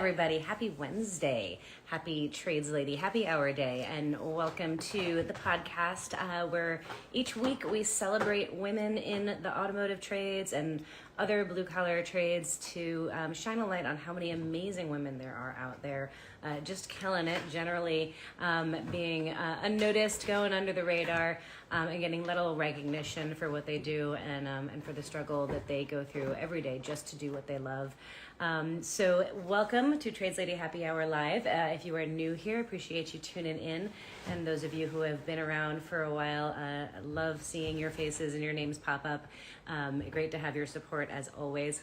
everybody. Happy Wednesday. Happy Trades Lady Happy Hour Day. And welcome to the podcast where each week we celebrate women in the automotive trades and other blue-collar trades to shine a light on how many amazing women there are out there just killing it, generally being unnoticed, going under the radar, and getting little recognition for what they do and for the struggle that they go through every day just to do what they love. So welcome to Trades Lady Happy Hour Live. If you are new here, appreciate you tuning in. And those of you who have been around for a while, love seeing your faces and your names pop up. Great to have your support as always.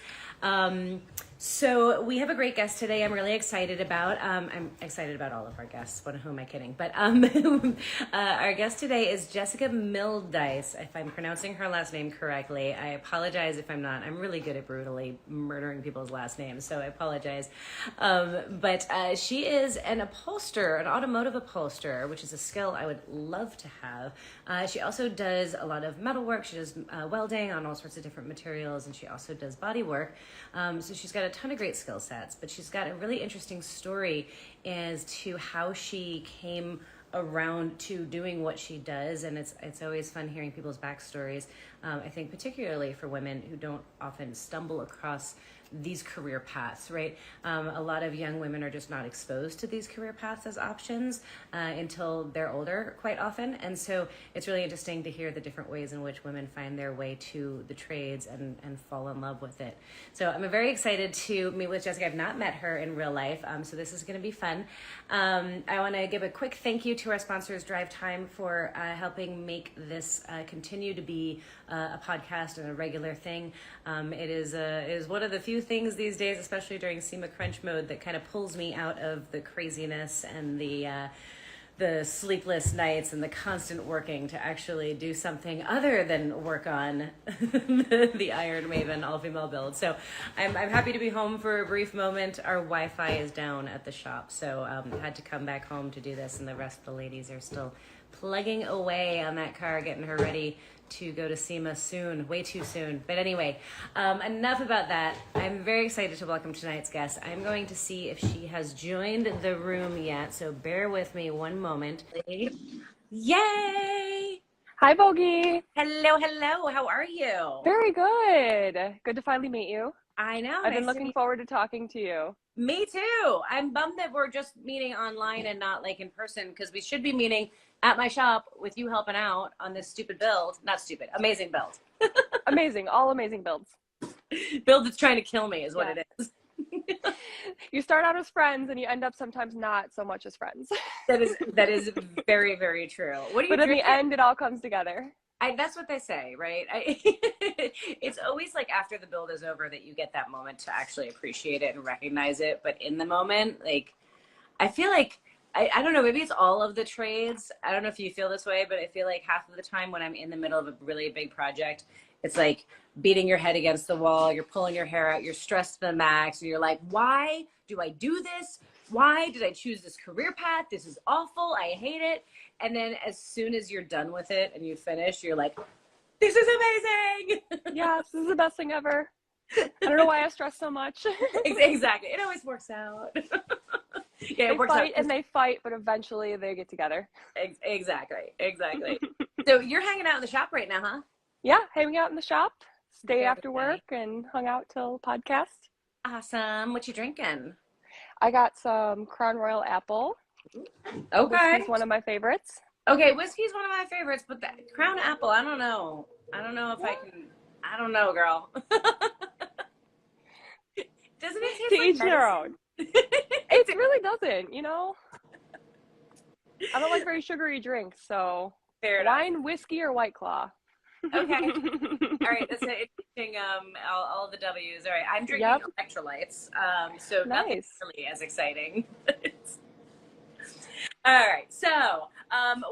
So we have a great guest today I'm really excited about. I'm excited about all of our guests. Who am I kidding? But our guest today is Jessica Mildice. If I'm pronouncing her last name correctly, I apologize if I'm not. I'm really good at brutally murdering people's last names, so I apologize. But she is an upholsterer, an automotive upholsterer, which is a skill I would love to have. She also does a lot of metal work. She does welding on all sorts of different materials, and she also does body work. So she's got a ton of great skill sets, but she's got a really interesting story as to how she came around to doing what she does, and it's always fun hearing people's backstories. I think particularly for women who don't often stumble across these career paths, right? A lot of young women are just not exposed to these career paths as options until they're older, quite often. And so it's really interesting to hear the different ways in which women find their way to the trades and fall in love with it. So I'm very excited to meet with Jessica. I've not met her in real life, so this is going to be fun. I want to give a quick thank you to our sponsors, Drive Time, for helping make this continue to be a podcast and a regular thing. It is one of the few things these days, especially during SEMA crunch mode, that kind of pulls me out of the craziness and the sleepless nights and the constant working to actually do something other than work on the Iron Maven all-female build. So I'm happy to be home for a brief moment. Our Wi-Fi is down at the shop, so had to come back home to do this, and the rest of the ladies are still plugging away on that car, getting her ready to go to SEMA soon, way too soon. But anyway, enough about that. I'm very excited to welcome tonight's guest. I'm going to see if she has joined the room yet, so bear with me one moment. Yay! Hi, Bogi. Hello, hello. How are you? Very good. Good to finally meet you. I know. I've been looking forward to talking to you. Me too. I'm bummed that we're just meeting online and not like in person, because we should be meeting at my shop with you helping out on this stupid build. Not stupid, amazing build. Amazing, all amazing builds. Build that's trying to kill me is what it is. You start out as friends and you end up sometimes not so much as friends. That is very, very true. What do you? But in the end, it all comes together. That's what they say, right? It's always like after the build is over that you get that moment to actually appreciate it and recognize it. But in the moment, like, I feel like, I don't know, maybe it's all of the trades. I don't know if you feel this way, but I feel like half of the time when I'm in the middle of a really big project, it's like beating your head against the wall, you're pulling your hair out, you're stressed to the max, and you're like, why do I do this? Why did I choose this career path? This is awful. I hate it. And then as soon as you're done with it and you finish, you're like, this is amazing. Yes, this is the best thing ever. I don't know why I stress so much. Exactly. It always works out. Yeah, they fight and they fight, but eventually they get together. Exactly. So you're hanging out in the shop right now, huh? Yeah, hanging out in the shop, stay after work, and hung out till podcast. Awesome. What you drinking? I got some Crown Royal Apple. Okay. Whiskey's one of my favorites. Okay, whiskey's one of my favorites, but the Crown Apple, I don't know. I don't know if I can. I don't know, girl. Doesn't it taste to like each their own. It really doesn't, you know. I don't like very sugary drinks, so fair wine, enough. whiskey, or White Claw. Okay. All right. That's interesting. All the W's. All right. I'm drinking electrolytes. So nice. Nothing really as exciting. All right. So,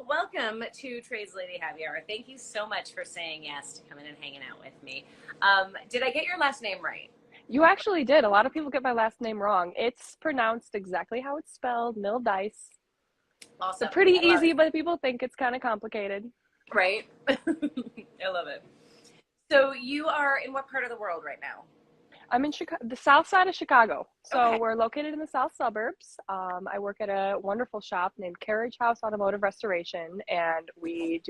welcome to Trades Lady Happy Hour. Thank you so much for saying yes to coming and hanging out with me. Did I get your last name right? You actually did. A lot of people get my last name wrong. It's pronounced exactly how it's spelled, Mildice. Awesome. So pretty easy, but people think it's kind of complicated. Right? I love it. So you are in what part of the world right now? I'm in the south side of Chicago. So Okay. we're located in the south suburbs. I work at a wonderful shop named Carriage House Automotive Restoration, and we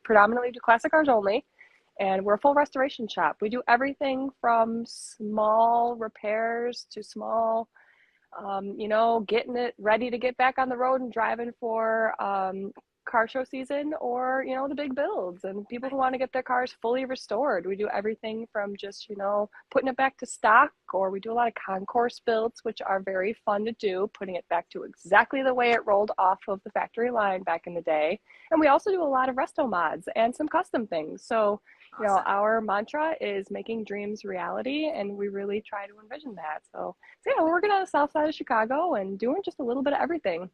predominantly do classic cars only, and we're a full restoration shop. We do everything from small repairs to small, getting it ready to get back on the road and driving for car show season, or the big builds and people who want to get their cars fully restored. We do everything from just putting it back to stock, or we do a lot of concourse builds, which are very fun to do, putting it back to exactly the way it rolled off of the factory line back in the day. And we also do a lot of resto mods and some custom things. So Awesome. our mantra is making dreams reality, and we really try to envision that. So yeah, we're working on the south side of Chicago and doing just a little bit of everything.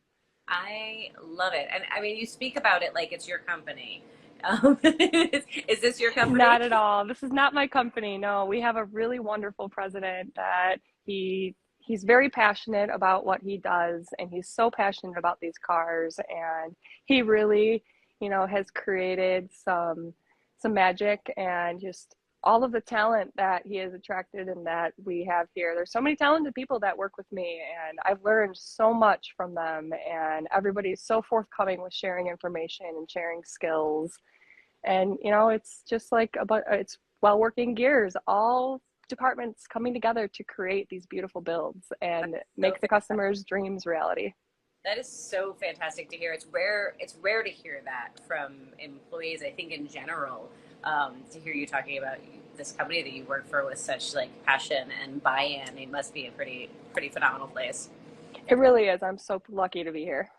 I love it. And I mean, you speak about it like it's your company. Is this your company? Not at all. This is not my company. No, we have a really wonderful president that he's very passionate about what he does, and he's so passionate about these cars, and he really, has created some magic, and just all of the talent that he has attracted and that we have here. There's so many talented people that work with me, and I've learned so much from them, and everybody's so forthcoming with sharing information and sharing skills. And it's just like it's well working gears, all departments coming together to create these beautiful builds and So make the customers' dreams reality. that is so fantastic to hear. It's rare. It's rare to hear that from employees. I think in general, to hear you talking about this company that you work for with such like passion and buy-in. It must be a pretty phenomenal place. It really is. I'm so lucky to be here.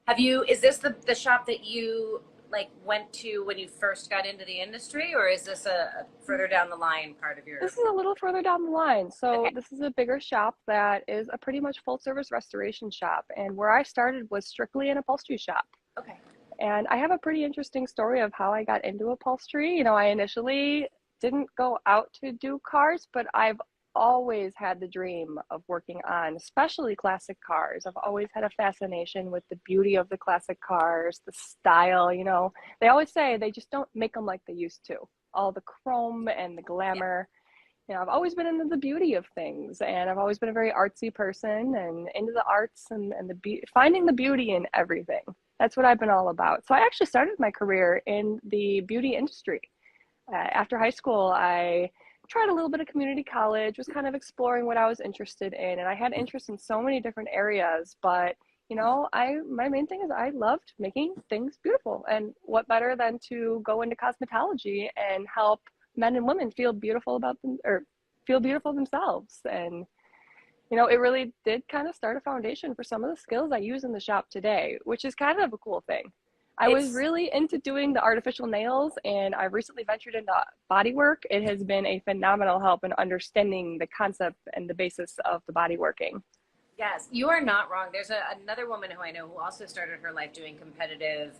Have you? Is this the shop that you like went to when you first got into the industry, or is this a further down the line part of your? This is a little further down the line. So Okay. this is a bigger shop that is a pretty much full service restoration shop. And where I started was strictly an upholstery shop. Okay. And I have a pretty interesting story of how I got into upholstery. I initially didn't go out to do cars, but I've always had the dream of working on, especially classic cars. I've always had a fascination with the beauty of the classic cars, the style. They always say they just don't make them like they used to. All the chrome and the glamour. I've always been into the beauty of things, and I've always been a very artsy person and into the arts and finding the beauty in everything. That's what I've been all about. So I actually started my career in the beauty industry. After high school, I tried a little bit of community college, was kind of exploring what I was interested in, and I had interest in so many different areas. But my main thing is I loved making things beautiful, and what better than to go into cosmetology and help men and women feel beautiful about them, or feel beautiful themselves. And it really did kind of start a foundation for some of the skills I use in the shop today, which is kind of a cool thing. I was It's really into doing the artificial nails, and I've recently ventured into body work. It has been a phenomenal help in understanding the concept and the basis of the body working. Yes, you are not wrong. There's another woman who I know who also started her life doing competitive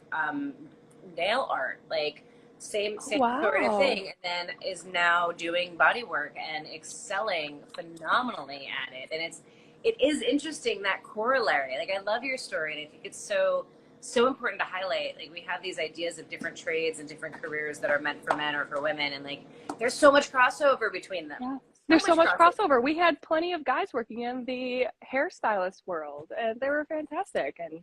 nail art, like same sort of Wow. thing, and then is now doing body work and excelling phenomenally at it. And it is interesting, that corollary. Like, I love your story, and I think it's so important to highlight. Like, we have these ideas of different trades and different careers that are meant for men or for women, and like there's so much crossover between them. Yeah. So There's so much much crossover. crossover. We had plenty of guys working in the hairstylist world, and they were fantastic. And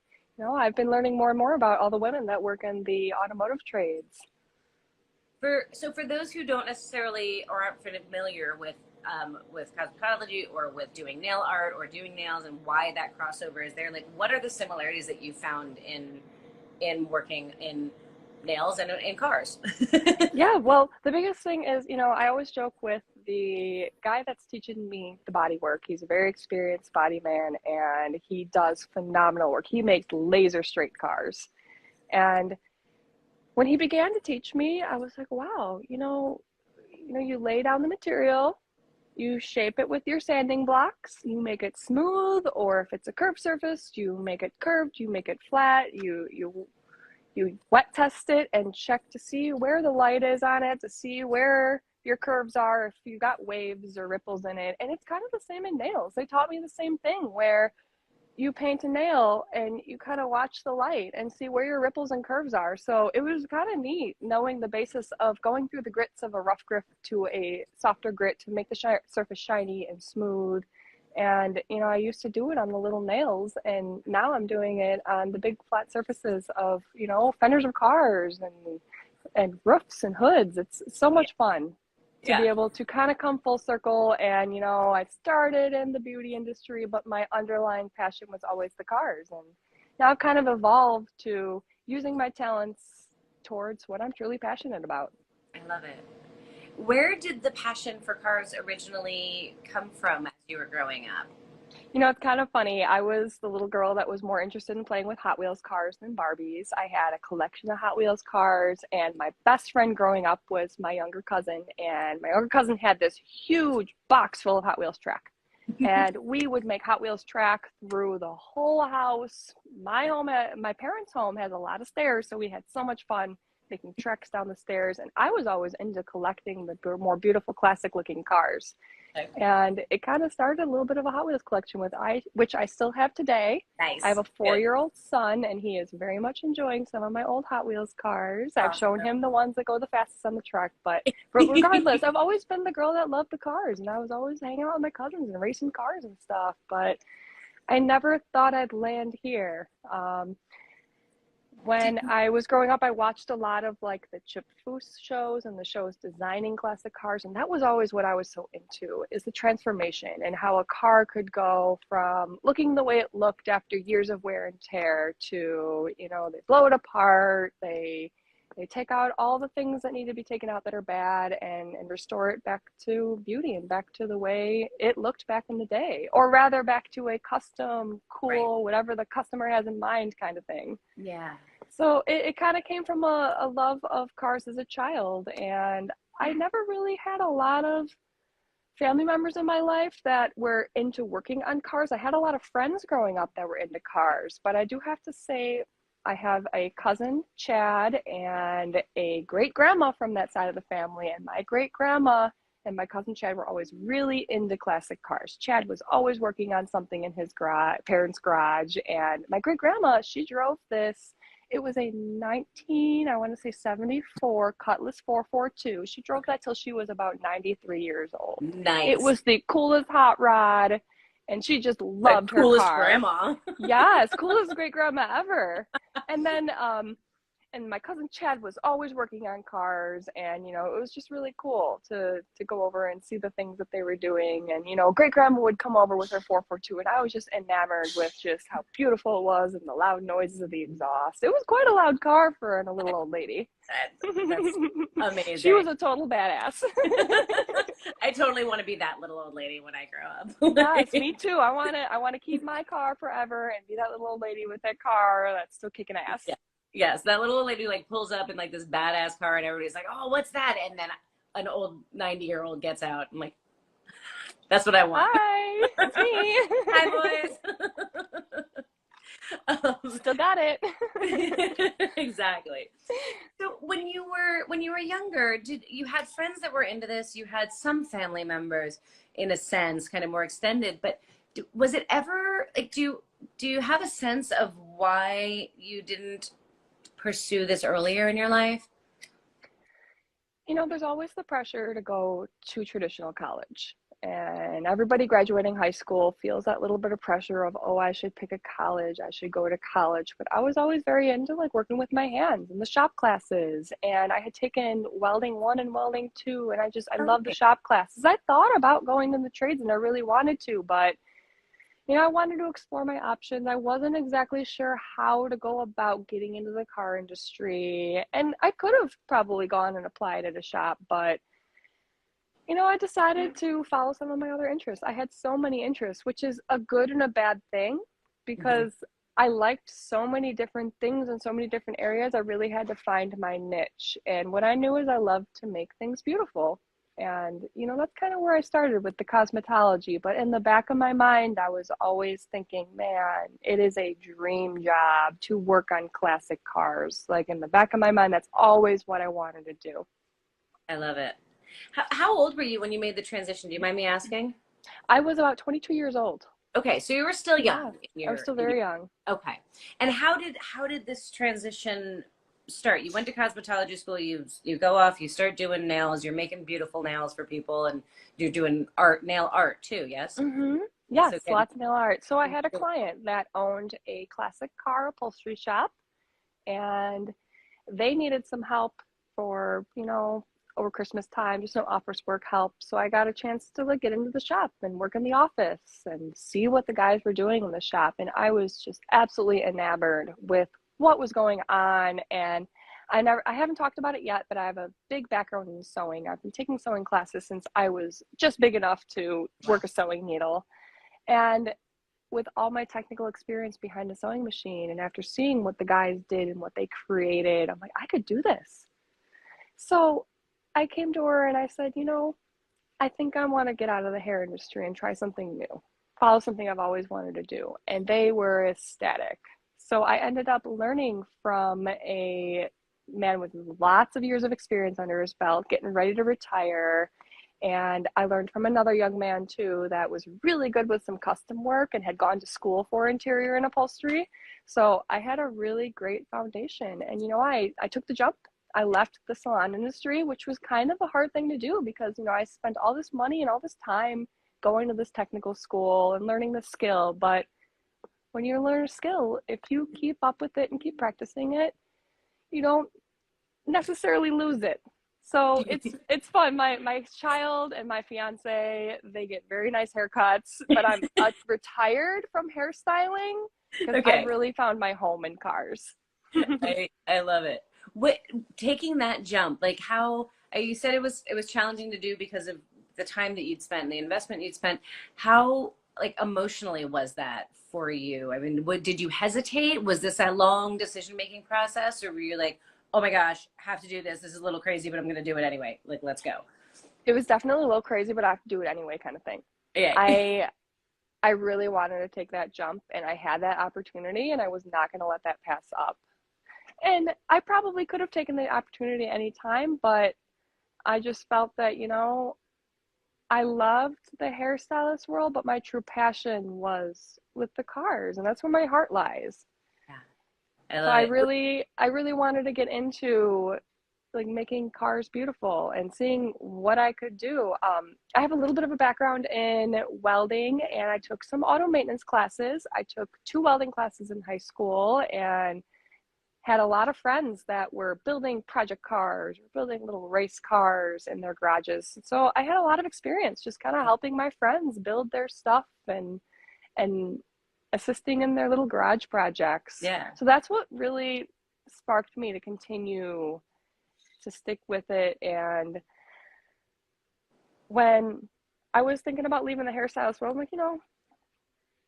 I've been learning more and more about all the women that work in the automotive trades. For those who don't necessarily or aren't familiar with cosmetology or with doing nail art or doing nails, and why that crossover is there, like what are the similarities that you found in working in nails and in cars? Yeah, well, the biggest thing is, I always joke with the guy that's teaching me the body work. He's a very experienced body man, and he does phenomenal work. He makes laser straight cars. And when he began to teach me, I was like, wow, you lay down the material, you shape it with your sanding blocks, you make it smooth, or if it's a curved surface, you make it curved, you make it flat, you wet test it and check to see where the light is on it, to see where your curves are, if you got waves or ripples in it. And it's kind of the same in nails. They taught me the same thing, where you paint a nail and you kind of watch the light and see where your ripples and curves are. So it was kind of neat knowing the basis of going through the grits of a rough grit to a softer grit to make the surface shiny and smooth. And, you know, I used to do it on the little nails, and now I'm doing it on the big flat surfaces of, you know, fenders of cars and roofs and hoods. It's so much fun to be Yeah. able to kind of come full circle. And, you know, I started in the beauty industry, but my underlying passion was always the cars. And now I've kind of evolved to using my talents towards what I'm truly passionate about. I love it. Where did the passion for cars originally come from as you were growing up? You know, it's kind of funny. I was the little girl that was more interested in playing with Hot Wheels cars than Barbies. I had a collection of Hot Wheels cars, and my best friend growing up was my younger cousin. And my younger cousin had this huge box full of Hot Wheels track. And we would make Hot Wheels track through the whole house. My parents' home has a lot of stairs, so we had so much fun making treks down the stairs. And I was always into collecting the more beautiful, classic-looking cars. Okay. And it kind of started a little bit of a Hot Wheels collection which I still have today. Nice. I have a Good. 4-year-old son, and he is very much enjoying some of my old Hot Wheels cars. I've shown Awesome. him the ones that go the fastest on the truck, but regardless, I've always been the girl that loved the cars, and I was always hanging out with my cousins and racing cars and stuff, but I never thought I'd land here. When I was growing up, I watched a lot of like the Chip Foose shows and the shows designing classic cars. And that was always what I was so into, is the transformation and how a car could go from looking the way it looked after years of wear and tear to, you know, they blow it apart, they take out all the things that need to be taken out that are bad, and restore it back to beauty and back to the way it looked back in the day, or rather back to a custom, cool, whatever the customer has in mind kind of thing. Yeah. So it kind of came from a love of cars as a child. And I never really had a lot of family members in my life that were into working on cars. I had a lot of friends growing up that were into cars, but I do have to say I have a cousin, Chad, and a great grandma from that side of the family. And my great grandma and my cousin Chad were always really into classic cars. Chad was always working on something in his parents' garage. And my great grandma, she drove this. It was a 74 Cutlass 442. She drove that till she was about 93 years old. Nice. It was the coolest hot rod, and she just loved her car. Coolest grandma. Yes, coolest great grandma ever. And then, and my cousin Chad was always working on cars, and, you know, it was just really cool to go over and see the things that they were doing. And, you know, great grandma would come over with her 442, and I was just enamored with just how beautiful it was and the loud noises of the exhaust. It was quite a loud car for a little old lady. That's amazing. She was a total badass. I totally want to be that little old lady when I grow up. Yes, me too. I want to keep my car forever and be that little old lady with that car that's still kicking ass. Yeah. Yes, that little old lady like pulls up in like this badass car, and everybody's like, "Oh, what's that?" And then an old 90-year-old gets out. I'm like, "That's what I want." Hi, it's me. Hi, boys. Still got it. Exactly. So when you were younger, did you had friends that were into this? You had some family members, in a sense, kind of more extended. But was it ever like do you have a sense of why you didn't pursue this earlier in your life? You know, there's always the pressure to go to traditional college. And everybody graduating high school feels that little bit of pressure of, oh, I should pick a college, I should go to college. But I was always very into like working with my hands in the shop classes. And I had taken welding 1 and welding 2. And I loved the shop classes. I thought about going in the trades and I really wanted to, but you know, I wanted to explore my options. I wasn't exactly sure how to go about getting into the car industry. And I could have probably gone and applied at a shop, but, you know, I decided to follow some of my other interests. I had so many interests, which is a good and a bad thing, because I liked so many different things in so many different areas. I really had to find my niche. And what I knew is I loved to make things beautiful. And, you know, that's kind of where I started with the cosmetology. But in the back of my mind, I was always thinking, man, it is a dream job to work on classic cars. Like in the back of my mind, that's always what I wanted to do. I love it. How old were you when you made the transition? Do you mind me asking? I was about 22 years old. Okay, so you were still Yeah, young in I was your still very young. okay. And how did this transition start? You went to cosmetology school, you go off, you start doing nails, you're making beautiful nails for people and you're doing nail art too, yes? Mm-hmm. So Yes, getting lots of nail art. So I had a client that owned a classic car upholstery shop, and they needed some help for, over Christmas time, just some office work help. So I got a chance to like get into the shop and work in the office and see what the guys were doing in the shop. And I was just absolutely enamored with what was going on. And I haven't talked about it yet, but I have a big background in sewing. I've been taking sewing classes since I was just big enough to wow. work a sewing needle. And with all my technical experience behind a sewing machine, and after seeing what the guys did and what they created, I'm like, I could do this. So I came to her and I said, I think I want to get out of the hair industry and try something new, follow something I've always wanted to do. And they were ecstatic. So I ended up learning from a man with lots of years of experience under his belt, getting ready to retire. And I learned from another young man too that was really good with some custom work and had gone to school for interior and upholstery. So I had a really great foundation. And I took the jump. I left the salon industry, which was kind of a hard thing to do because, I spent all this money and all this time going to this technical school and learning the skill. But when you learn a skill, if you keep up with it and keep practicing it, you don't necessarily lose it. So it's fun. My child and my fiance, they get very nice haircuts, but I'm retired from hairstyling because I've Okay. really found my home in cars. I love it. What taking that jump, like how you said it was challenging to do because of the time that you'd spent and the investment you'd spent. How like emotionally was that for you? I mean, did you hesitate? Was this a long decision making process, or were you like, oh my gosh, have to do this. This is a little crazy, but I'm going to do it anyway. Like, let's go. It was definitely a little crazy, but I have to do it anyway, kind of thing. Yeah. I I really wanted to take that jump, and I had that opportunity, and I was not going to let that pass up. And I probably could have taken the opportunity any time, but I just felt that, I loved the hairstylist world, but my true passion was with the cars, and that's where my heart lies. Yeah. I So love I it. really, I really wanted to get into like making cars beautiful and seeing what I could do. I have a little bit of a background in welding, and I took some auto maintenance classes. I took two welding classes in high school, and had a lot of friends that were building project cars or building little race cars in their garages. So I had a lot of experience just kind of helping my friends build their stuff and assisting in their little garage projects. Yeah. So that's what really sparked me to continue to stick with it. And when I was thinking about leaving the hairstylist world, I'm like,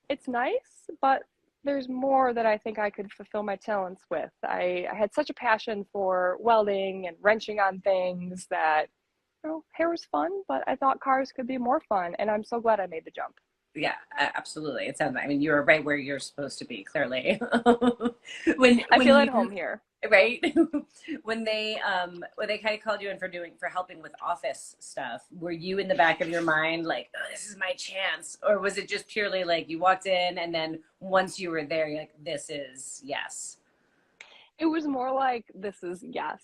it's nice, but there's more that I think I could fulfill my talents with. I had such a passion for welding and wrenching on things that, hair was fun, but I thought cars could be more fun. And I'm so glad I made the jump. Yeah, absolutely. It sounds, I mean, you're right where you're supposed to be, clearly. when I when feel at you home here. right when they kind of called you in for helping with office stuff, were you in the back of your mind like, oh, this is my chance, or was it just purely like you walked in and then once you were there, you're like, this is yes? It was more like, this is yes.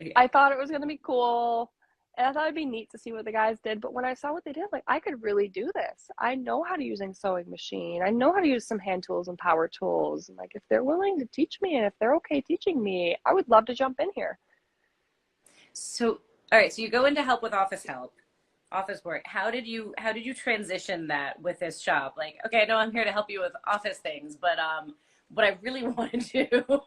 Yeah. I thought it was going to be cool. And I thought it'd be neat to see what the guys did. But when I saw what they did, like, I could really do this. I know how to use a sewing machine. I know how to use some hand tools and power tools. And like, if they're willing to teach me and if they're okay teaching me, I would love to jump in here. So all right, so you go in to help with office work. How did you transition that with this shop? Like, okay, I know I'm here to help you with office things, but what I really want to do.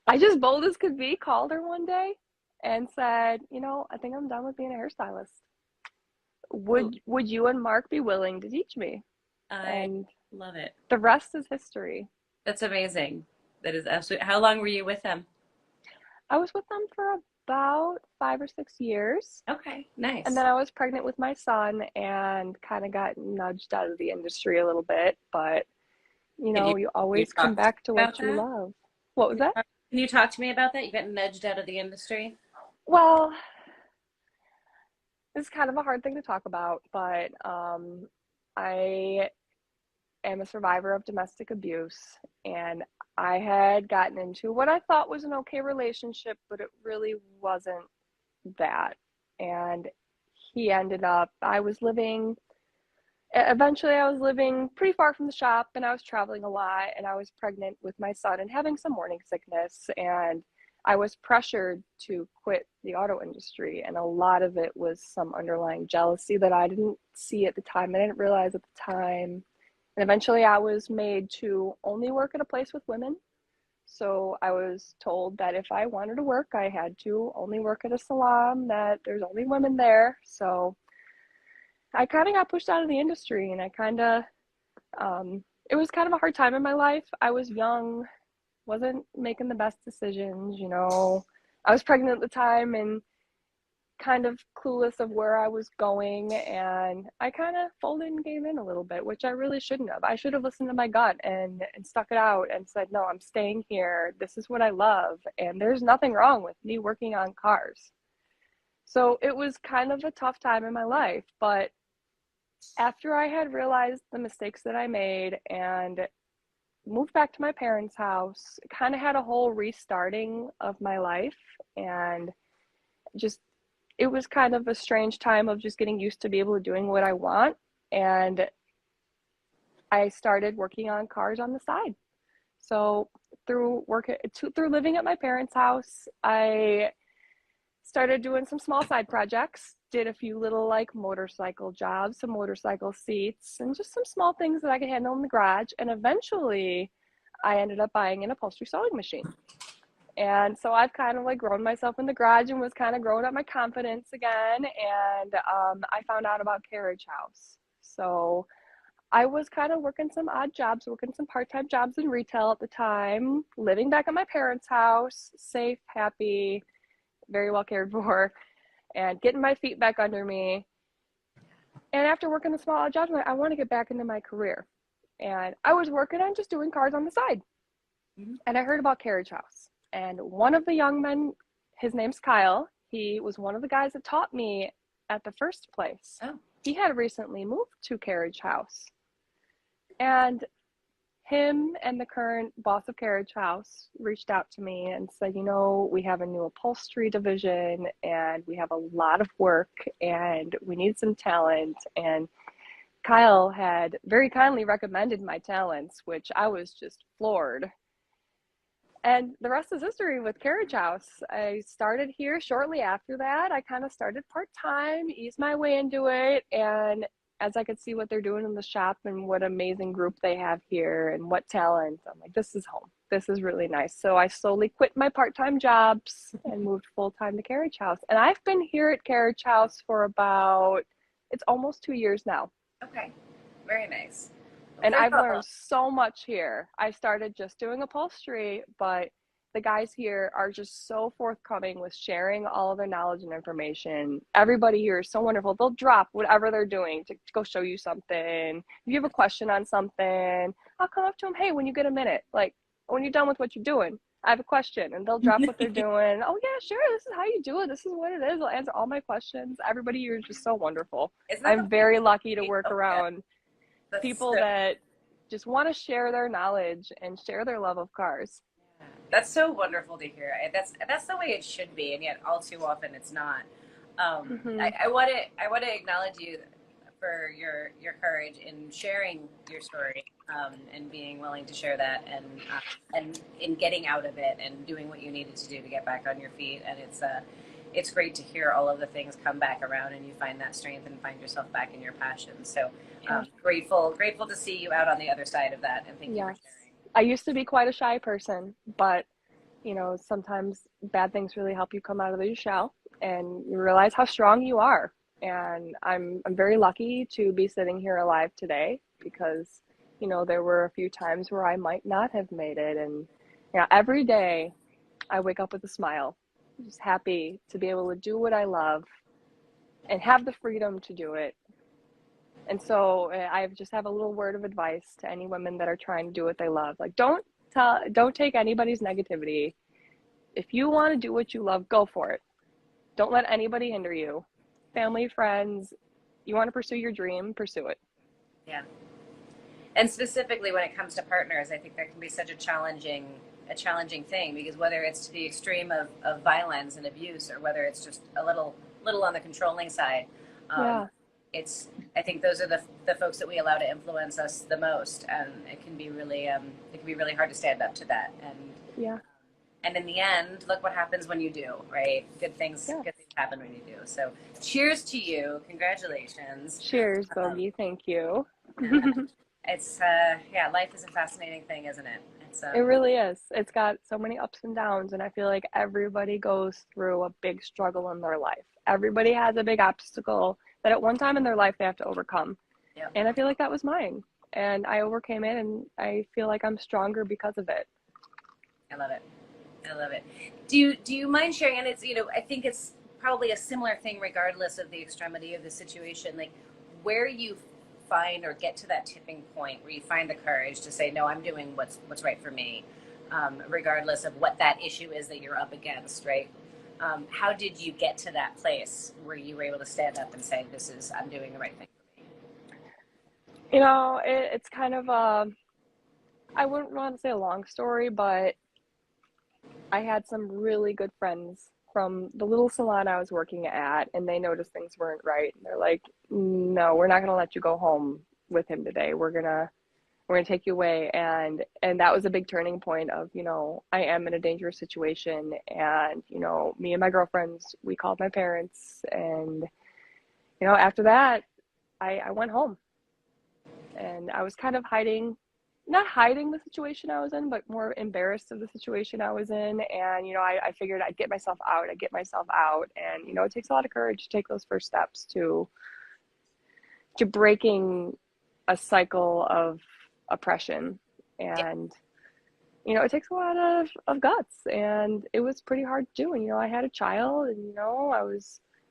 I just bold as could be called her one day and said, I think I'm done with being a hairstylist. Would you and Mark be willing to teach me? I And love it. the rest is history. That's amazing. That is absolutely. How long were you with them? I was with them for about 5 or 6 years. Okay, And nice. then I was pregnant with my son and kind of got nudged out of the industry a little bit. But, Can you you always come talk to back to me about what you that? love. What was that? Can you talk to me about that? You got nudged out of the industry. Well, it's kind of a hard thing to talk about, but I am a survivor of domestic abuse, and I had gotten into what I thought was an okay relationship, but it really wasn't that. And he ended up, eventually I was living pretty far from the shop, and I was traveling a lot, and I was pregnant with my son and having some morning sickness, and I was pressured to quit the auto industry, and a lot of it was some underlying jealousy that I didn't see at the time. I didn't realize at the time. And eventually I was made to only work at a place with women. So I was told that if I wanted to work, I had to only work at a salon, that there's only women there. So I kind of got pushed out of the industry, and it was kind of a hard time in my life. I was young, wasn't making the best decisions, you know. I was pregnant at the time and kind of clueless of where I was going, and I kind of folded and gave in a little bit, which I really shouldn't have. I should have listened to my gut and stuck it out and said, no, I'm staying here. This is what I love, and there's nothing wrong with me working on cars. So it was kind of a tough time in my life, but after I had realized the mistakes that I made and moved back to my parents' house, kind of had a whole restarting of my life, and just it was kind of a strange time of just getting used to be able to doing what I want. And I started working on cars on the side. So through living at my parents' house, I started doing some small side projects, did a few little like motorcycle jobs, some motorcycle seats, and just some small things that I could handle in the garage. And eventually I ended up buying an upholstery sewing machine. And so I've kind of like grown myself in the garage and was kind of growing up my confidence again. And I found out about Carriage House. So I was kind of working some odd jobs, working some part-time jobs in retail at the time, living back at my parents' house, safe, happy, very well cared for, and getting my feet back under me. And after working the small odd jobs, I'm like, I want to get back into my career. And I was working on just doing cars on the side. Mm-hmm. And I heard about Carriage House. And one of the young men, his name's Kyle, he was one of the guys that taught me at the first place. Oh. He had recently moved to Carriage House. And him and the current boss of Carriage House reached out to me and said, you know, we have a new upholstery division and we have a lot of work and we need some talent. And Kyle had very kindly recommended my talents, which I was just floored. And the rest is history with Carriage House. I started here shortly after that. I kind of started part-time, eased my way into it. And as I could see what they're doing in the shop and what amazing group they have here and what talent, I'm like, this is home. This is really nice. So I slowly quit my part-time jobs and moved full-time to Carriage House. And I've been here at Carriage House for it's almost 2 years now. Okay, very nice. And I've learned so much here. I started just doing upholstery, but the guys here are just so forthcoming with sharing all of their knowledge and information. Everybody here is so wonderful. They'll drop whatever they're doing to go show you something. If you have a question on something, I'll come up to them, hey, when you get a minute, like when you're done with what you're doing, I have a question. And they'll drop what they're doing. Oh, yeah, sure. This is how you do it. This is what it is. I'll answer all my questions. Everybody here is just so wonderful. I'm very lucky to work around people that just want to share their knowledge and share their love of cars. Yeah, that's so wonderful to hear. That's the way it should be, and yet all too often it's not. I want to acknowledge you for your courage in sharing your story and being willing to share that and in getting out of it and doing what you needed to do to get back on your feet. And it's great to hear all of the things come back around and you find that strength and find yourself back in your passion. So grateful to see you out on the other side of that, and thank you for sharing. I used to be quite a shy person, but you know, sometimes bad things really help you come out of your shell and you realize how strong you are. And I'm very lucky to be sitting here alive today because, you know, there were a few times where I might not have made it. And you know, every day I wake up with a smile, just happy to be able to do what I love and have the freedom to do it. And so I just have a little word of advice to any women that are trying to do what they love. Like, don't take anybody's negativity. If you want to do what you love, go for it. Don't let anybody hinder you. Family, friends, you want to pursue your dream, pursue it. Yeah. And specifically when it comes to partners, I think that can be such a challenging thing because whether it's to the extreme of violence and abuse or whether it's just a little on the controlling side, um, Yeah, it's I think those are the folks that we allow to influence us the most, and it can be really hard to stand up to that. yeah, And in the end, look what happens when you do, right? yeah. Good things happen when you do. So, cheers to you! Congratulations. Cheers, Um, Bogi. Thank you. and it's yeah, life is a fascinating thing, isn't it? It's It really is. It's got so many ups and downs, and I feel like everybody goes through a big struggle in their life. Everybody has a big obstacle that at one time in their life they have to overcome. yeah, And I feel like that was mine. And I overcame it, and I feel like I'm stronger because of it. I love it. I love it. Do you mind sharing? And it's I think it's probably a similar thing regardless of the extremity of the situation. Like where you find or get to that tipping point where you find the courage to say no, I'm doing what's right for me, regardless of what that issue is that you're up against. Right? How did you get to that place where you were able to stand up and say I'm doing the right thing for me? It's kind of I wouldn't want to say a long story, but I had some really good friends from the little salon I was working at, and they noticed things weren't right. And they're like, "No, we're not gonna let you go home with him today. We're gonna take you away." And that was a big turning point of, I am in a dangerous situation, and me and my girlfriends, we called my parents, and after that, I went home, and I was kind of hiding, not hiding the situation I was in, but more embarrassed of the situation I was in. And, I figured I'd get myself out. I'd get myself out. And, it takes a lot of courage to take those first steps to breaking a cycle of oppression. Yeah, And, it takes a lot of guts. And it was pretty hard to do. And, I had a child, and,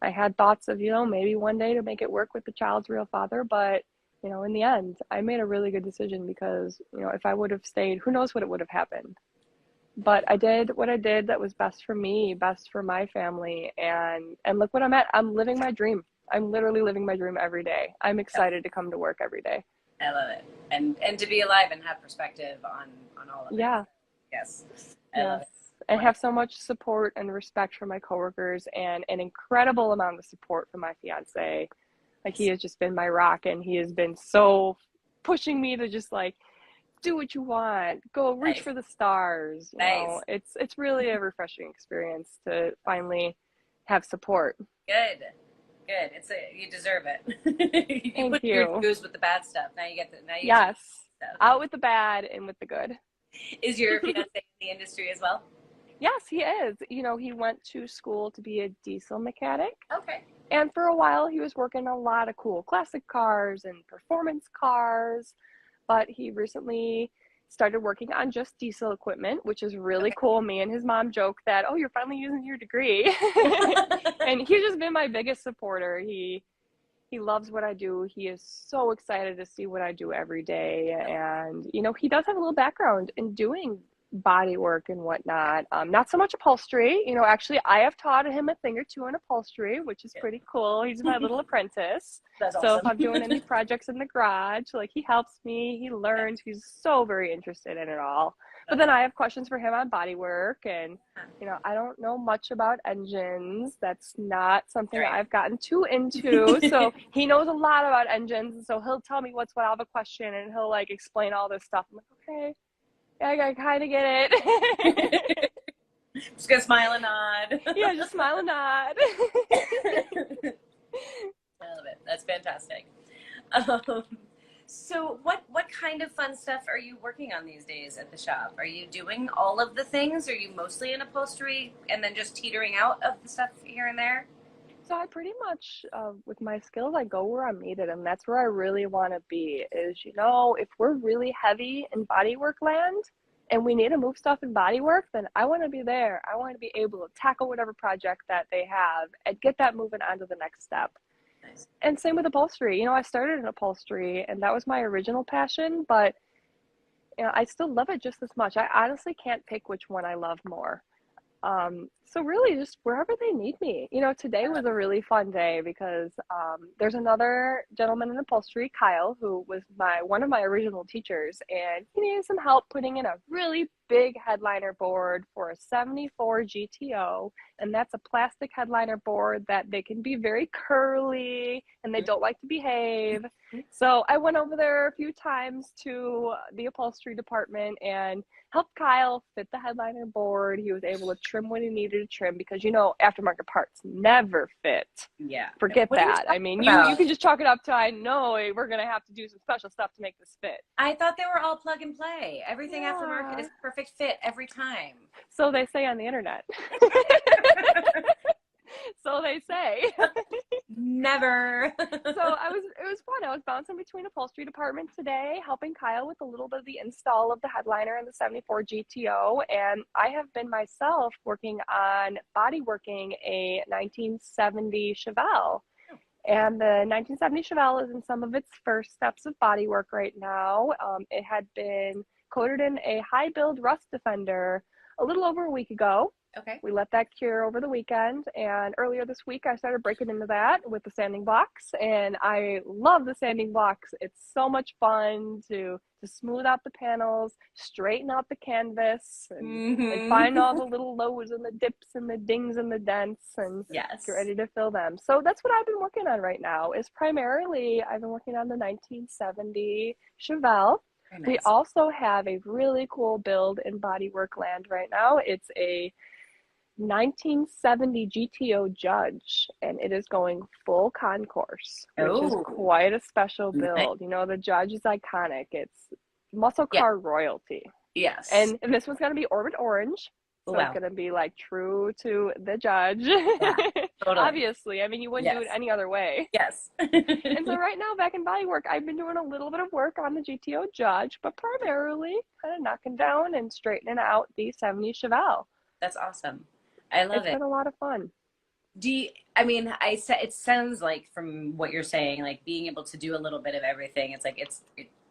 I had thoughts of, maybe one day to make it work with the child's real father. But, in the end, I made a really good decision because, if I would have stayed, who knows what it would have happened. But I did what I did that was best for me, best for my family. And look what I'm at. I'm living my dream. I'm literally living my dream every day. I'm excited to come to work every day. I love it. And to be alive and have perspective on all of it. Yeah. Yes, I love Yes. it. I have so much support and respect for my coworkers and an incredible amount of support from my fiance. Like he has just been my rock, and he has been so pushing me to just like do what you want, go reach Nice, for the stars. nice. It's really a refreshing experience to finally have support. Good, good. You deserve it. You Thank put your you. dues with the bad stuff. Now you get to do Yes. the good Out with the bad and with the good. stuff. Is your fiance in the industry as well? Yes, he is. He went to school to be a diesel mechanic. Okay. And for a while, he was working a lot of cool classic cars and performance cars. But he recently started working on just diesel equipment, which is really Okay. cool. Me and his mom joke that, oh, you're finally using your degree. And he's just been my biggest supporter. He loves what I do. He is so excited to see what I do every day. And, he does have a little background in doing body work and whatnot. Not so much upholstery. Actually, I have taught him a thing or two on upholstery, which is pretty cool. He's my little apprentice. That's So if awesome. I'm doing any projects in the garage, like he helps me, he learns. He's so very interested in it all. But then I have questions for him on body work, and I don't know much about engines. That's not something Right. I've gotten too into. So he knows a lot about engines, and so he'll tell me what's what. I'll have a question, and he'll like explain all this stuff. I'm like, okay, yeah, I kind of get it. Just gonna smile and nod. Yeah, just smile and nod. I love it. That's fantastic. Um, so what kind of fun stuff are you working on these days at the shop? Are you doing all of the things? Are you mostly in upholstery and then just teetering out of the stuff here and there? So I pretty much, with my skills, I go where I'm needed, and that's where I really want to be. Is if we're really heavy in bodywork land, and we need to move stuff in bodywork, then I want to be there. I want to be able to tackle whatever project that they have and get that moving on to the next step. Nice. And same with upholstery. I started in upholstery, and that was my original passion, but I still love it just as much. I honestly can't pick which one I love more. So really just wherever they need me. Today was a really fun day because there's another gentleman in upholstery, Kyle, who was one of my original teachers, and he needed some help putting in a really big headliner board for a 74 GTO, and that's a plastic headliner board that they can be very curly and they don't like to behave. So I went over there a few times to the upholstery department and helped Kyle fit the headliner board. He was able to trim what he needed to trim because aftermarket parts never fit. Yeah. Forget What are you that. I mean, talking you about? can just chalk it up to I know we're gonna have to do some special stuff to make this fit. I thought they were all plug and play. Everything aftermarket Yeah. is perfect fit every time. So they say on the internet. So they say. Never. So it was fun. I was bouncing between upholstery department today, helping Kyle with a little bit of the install of the headliner and the 74 GTO. And I have been myself working on body working a 1970 Chevelle. And the 1970 Chevelle is in some of its first steps of body work right now. It had been coated in a high build rust defender a little over a week ago. Okay. We let that cure over the weekend, and earlier this week I started breaking into that with the sanding blocks, and I love the sanding blocks. It's so much fun to smooth out the panels, straighten out the canvas, and find all the little lows and the dips and the dings and the dents, and Yes. get ready to fill them. So that's what I've been working on right now. Is primarily I've been working on the 1970 Chevelle. Nice. We also have a really cool build in bodywork land right now. It's a 1970 GTO Judge, and it is going full concourse, which is quite a special build. The Judge is iconic. It's muscle car royalty. Yes. And this one's going to be Orbit Orange. So it's going to be like true to the Judge. Yeah, totally. Obviously. I mean, you wouldn't do it any other way. Yes. And so right now, back in bodywork, I've been doing a little bit of work on the GTO Judge, but primarily kind of knocking down and straightening out the 70 Chevelle. That's awesome. I love it. It's been a lot of fun. It sounds like from what you're saying, like being able to do a little bit of everything, it's like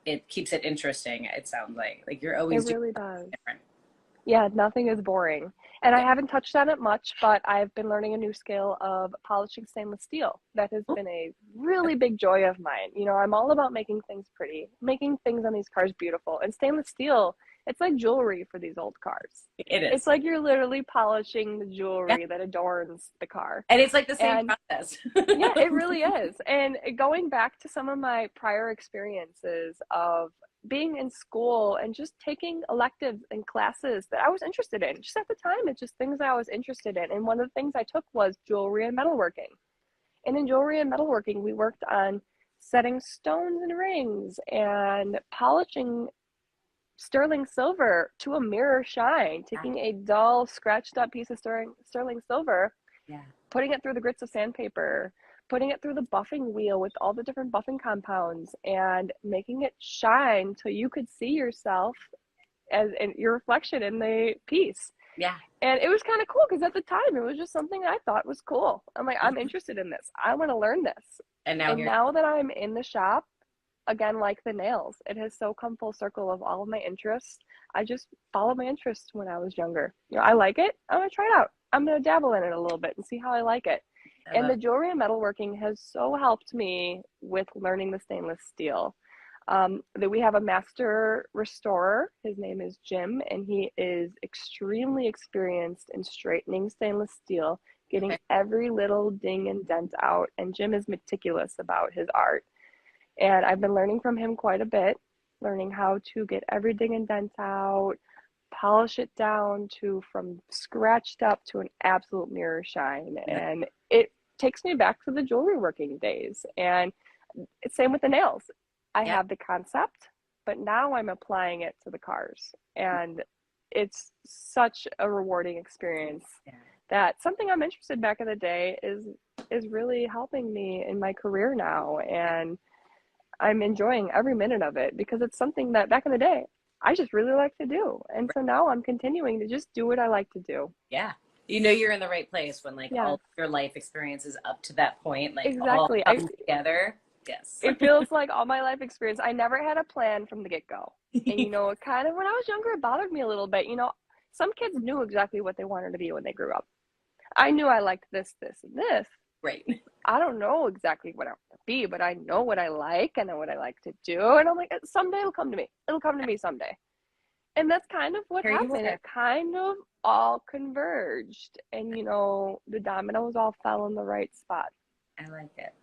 it keeps it interesting. It sounds like you're always doing really does. different. Yeah, nothing is boring. And I haven't touched on it much, but I've been learning a new skill of polishing stainless steel. That has been a really big joy of mine. I'm all about making things pretty, making things on these cars beautiful. And stainless steel, it's like jewelry for these old cars. It is. It's like you're literally polishing the jewelry that adorns the car. And it's like the same process. Yeah, it really is. And going back to some of my prior experiences of being in school and just taking electives and classes that I was interested in. Just at the time, it's just things that I was interested in. And one of the things I took was jewelry and metalworking. And in jewelry and metalworking, we worked on setting stones and rings and polishing sterling silver to a mirror shine, taking a dull, scratched up piece of sterling silver, putting it through the grits of sandpaper, putting it through the buffing wheel with all the different buffing compounds and making it shine till you could see yourself as in your reflection in the piece. Yeah. And it was kind of cool because at the time it was just something I thought was cool. I'm like, I'm interested in this. I want to learn this. And now that I'm in the shop, again, like the nails, it has so come full circle of all of my interests. I just followed my interests when I was younger. I like it. I'm going to try it out. I'm going to dabble in it a little bit and see how I like it. And the jewelry and metalworking has so helped me with learning the stainless steel. That we have a master restorer. His name is Jim, and he is extremely experienced in straightening stainless steel, getting every little ding and dent out. And Jim is meticulous about his art. And I've been learning from him quite a bit, learning how to get every ding and dent out, polish it down to from scratched up to an absolute mirror shine. And it takes me back to the jewelry working days. And it's same with the nails. I have the concept, but now I'm applying it to the cars. And it's such a rewarding experience that something I'm interested in back in the day is really helping me in my career now. And I'm enjoying every minute of it because it's something that back in the day, I just really like to do. And so now I'm continuing to just do what I like to do. Yeah. You're in the right place when all of your life experiences up to that point, exactly. all come together. Yes. It feels like all my life experience. I never had a plan from the get-go. And, kind of when I was younger, it bothered me a little bit. Some kids knew exactly what they wanted to be when they grew up. I knew I liked this, this, and this. Right. I don't know exactly what I want to be, but I know what I like and what I like to do. And I'm like, someday it'll come to me. It'll come to me someday. And that's kind of what Here you happened. are. It kind of all converged. And, the dominoes all fell in the right spot. I like it.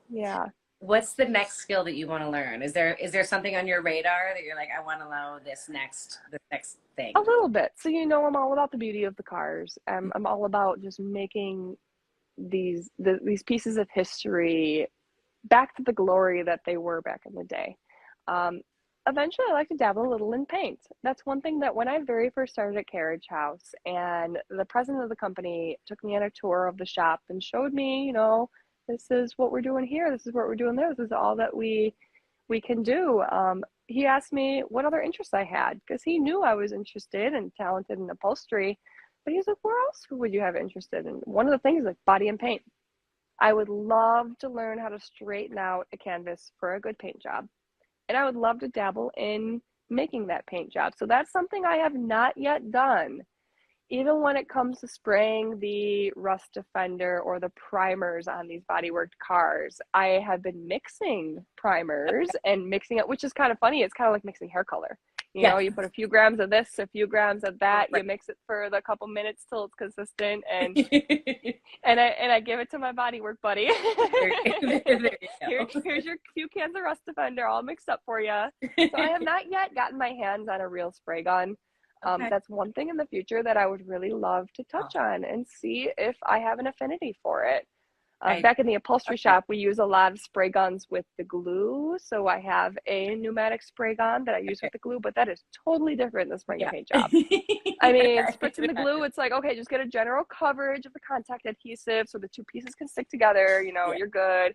Yeah. What's the next skill that you want to learn? Is there something on your radar that you're like, I want to know this next thing? A little bit. So, I'm all about the beauty of the cars. I'm all about just making these pieces of history back to the glory that they were back in the day. Um, Eventually, I like to dabble a little in paint. That's one thing that when I very first started at Carriage House, and the president of the company took me on a tour of the shop and showed me, this is what we're doing here. This is what we're doing there. This is all that we can do. He asked me what other interests I had because he knew I was interested and talented in upholstery. But he's like, where else would you have interested in? One of the things like body and paint. I would love to learn how to straighten out a canvas for a good paint job. And I would love to dabble in making that paint job. So that's something I have not yet done. Even when it comes to spraying the rust defender or the primers on these bodyworked cars, I have been mixing primers and mixing it, which is kind of funny. It's kind of like mixing hair color. You put a few grams of this, a few grams of that, you mix it for the couple minutes till it's consistent, and I give it to my bodywork buddy. Here's your few cans of rust defender all mixed up for you. So I have not yet gotten my hands on a real spray gun. That's one thing in the future that I would really love to touch on and see if I have an affinity for it. Back in the upholstery shop, we use a lot of spray guns with the glue. So I have a pneumatic spray gun that I use with the glue, but that is totally different than spraying a paint job. I mean, spritzing the glue, it's like, okay, just get a general coverage of the contact adhesive so the two pieces can stick together, you're good.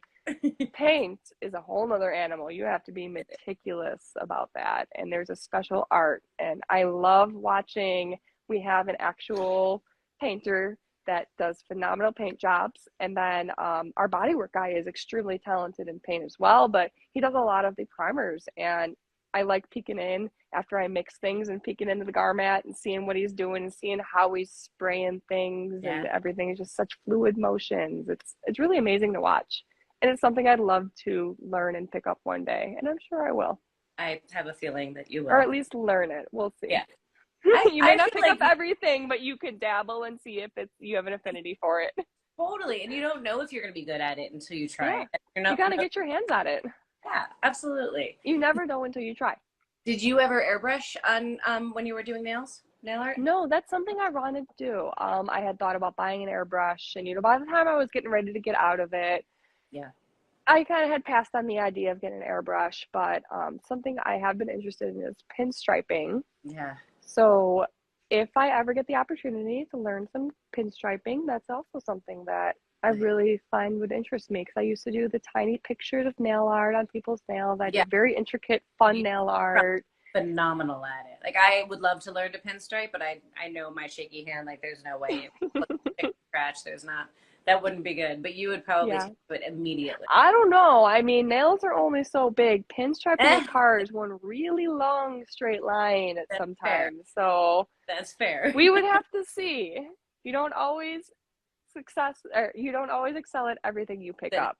Paint is a whole nother animal. You have to be meticulous about that. And there's a special art. And I love watching, we have an actual painter that does phenomenal paint jobs. And then our bodywork guy is extremely talented in paint as well, but he does a lot of the primers. And I like peeking in after I mix things and peeking into the garment and seeing what he's doing and seeing how he's spraying things, and everything is just such fluid motions. It's really amazing to watch. And it's something I'd love to learn and pick up one day. And I'm sure I will. I have a feeling that you will. Or at least learn it. We'll see. Yeah. You may not pick up everything, but you could dabble and see if you have an affinity for it. Totally. And you don't know if you're going to be good at it until you try. Yeah. You got to get your hands on it. Yeah, absolutely. You never know until you try. Did you ever airbrush on when you were doing nail art? No, that's something I wanted to do. I had thought about buying an airbrush, and by the time I was getting ready to get out of it, I kind of had passed on the idea of getting an airbrush. But something I have been interested in is pinstriping. Yeah. So if I ever get the opportunity to learn some pinstriping, that's also something that I really find would interest me, because I used to do the tiny pictures of nail art on people's nails. I did very intricate, fun nail art. Phenomenal at it. Like, I would love to learn to pinstripe, but I know my shaky hand, like, there's no way. Scratch, that wouldn't be good. But you would probably do it immediately. I don't know. I mean, nails are only so big. Pinstriping a car is one really long straight line at some times. So that's fair. We would have to see. You don't always excel at everything you pick up.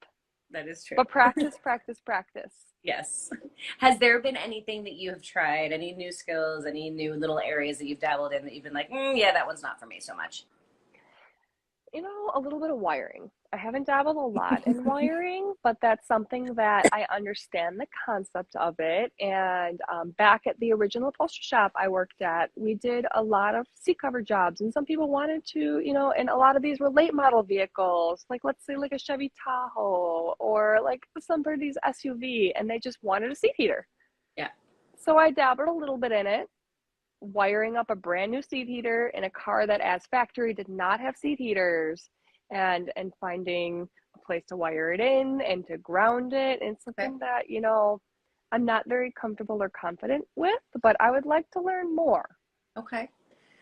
That is true. But practice, practice, practice. Yes. Has there been anything that you have tried, any new skills, any new little areas that you've dabbled in that you've been like, yeah, that one's not for me so much? A little bit of wiring. I haven't dabbled a lot in wiring, but that's something that I understand the concept of it. And back at the original upholstery shop I worked at, we did a lot of seat cover jobs. And some people wanted to, and a lot of these were late model vehicles, like let's say like a Chevy Tahoe or like somebody's SUV, and they just wanted a seat heater. Yeah. So I dabbled a little bit in it, wiring up a brand new seat heater in a car that as factory did not have seat heaters, and finding a place to wire it in and to ground it, and something that I'm not very comfortable or confident with, but I would like to learn more. Okay.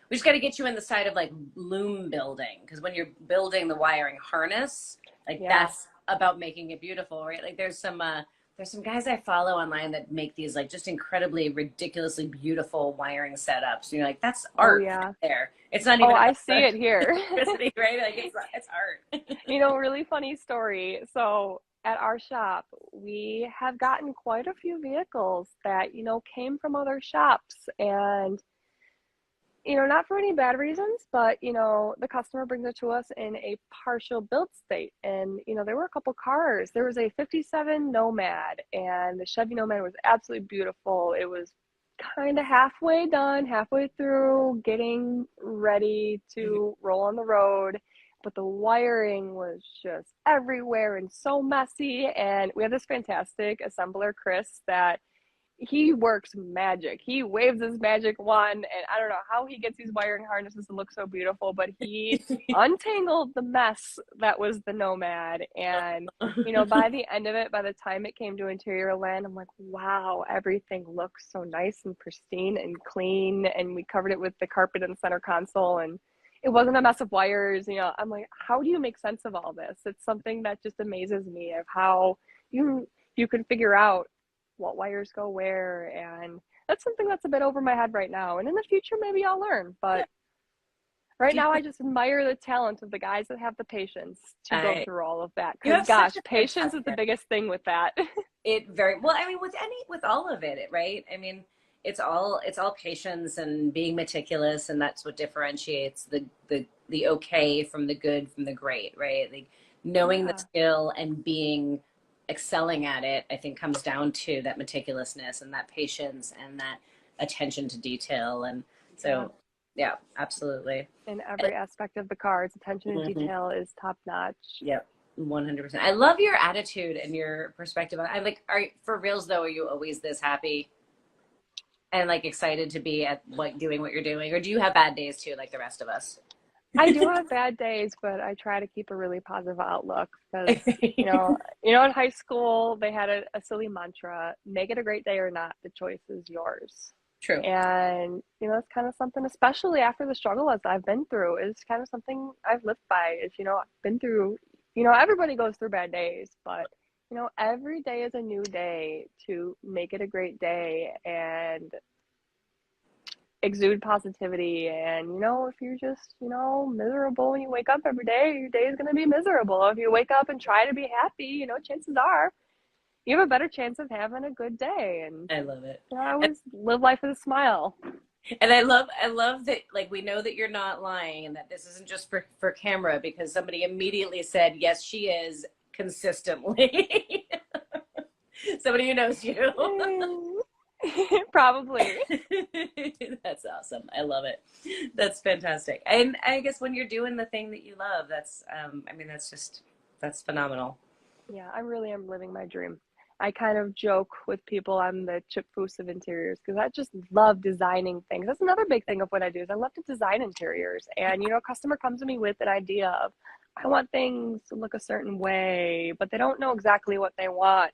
We just got to get you in the side of like loom building, because when you're building the wiring harness, like that's about making it beautiful, right? Like there's some There's some guys I follow online that make these like just incredibly ridiculously beautiful wiring setups. You're like, that's Oh art yeah. right there. It's not Oh, even I about see the it here. electricity, right? Like it's art. Really funny story. So at our shop, we have gotten quite a few vehicles that, came from other shops and, not for any bad reasons, but, the customer brings it to us in a partial build state. And, there were a couple cars. There was a 57 Nomad, and the Chevy Nomad was absolutely beautiful. It was kind of halfway done, halfway through, getting ready to roll on the road. But the wiring was just everywhere and so messy. And we have this fantastic assembler, Chris, that he works magic. He waves his magic wand, and I don't know how he gets these wiring harnesses to look so beautiful, but he untangled the mess that was the Nomad. And, by the end of it, by the time it came to interior land, I'm like, wow, everything looks so nice and pristine and clean. And we covered it with the carpet in the center console, and it wasn't a mess of wires. I'm like, how do you make sense of all this? It's something that just amazes me of how you can figure out what wires go where, and that's something that's a bit over my head right now, and in the future maybe I'll learn, but right now I just admire the talent of the guys that have the patience to go through all of that, You because have such gosh, a patience is the biggest thing with that. It very well. I mean, with all of it, right? I mean, it's all patience and being meticulous, and that's what differentiates the okay from the good from the great, right? Like knowing the Yeah. skill and being excelling at it, I think comes down to that meticulousness and that patience and that attention to detail. And Yeah, so, yeah, absolutely. in every aspect of the cars, attention to Mhm. detail is top notch. Yep. 100%. I love your attitude and your perspective. I'm like, for reals though, are you always this happy and like excited to be at what doing what you're doing, or do you have bad days too, like the rest of us? I do have bad days, but I try to keep a really positive outlook because, in high school they had a silly mantra: make it a great day or not, the choice is yours. True. And, it's kind of something, especially after the struggle as I've been through, is kind of something I've lived by is, I've been through, everybody goes through bad days, but, every day is a new day to make it a great day and exude positivity. And if you're just miserable when you wake up every day, your day is going to be miserable. If you wake up and try to be happy, chances are you have a better chance of having a good day. And I love it. I always live life with a smile. And I love that like we know that you're not lying and that this isn't just for camera because somebody immediately said yes she is consistently. Somebody who knows you. Probably. That's awesome. I love it. That's fantastic. And I guess when you're doing the thing that you love, that's I mean that's phenomenal. Yeah, I really am living my dream. I kind of joke with people I'm the Chip Foose of interiors because I just love designing things. That's another big thing of what I do is I love to design interiors. And a customer comes to me with an idea of I want things to look a certain way, but they don't know exactly what they want.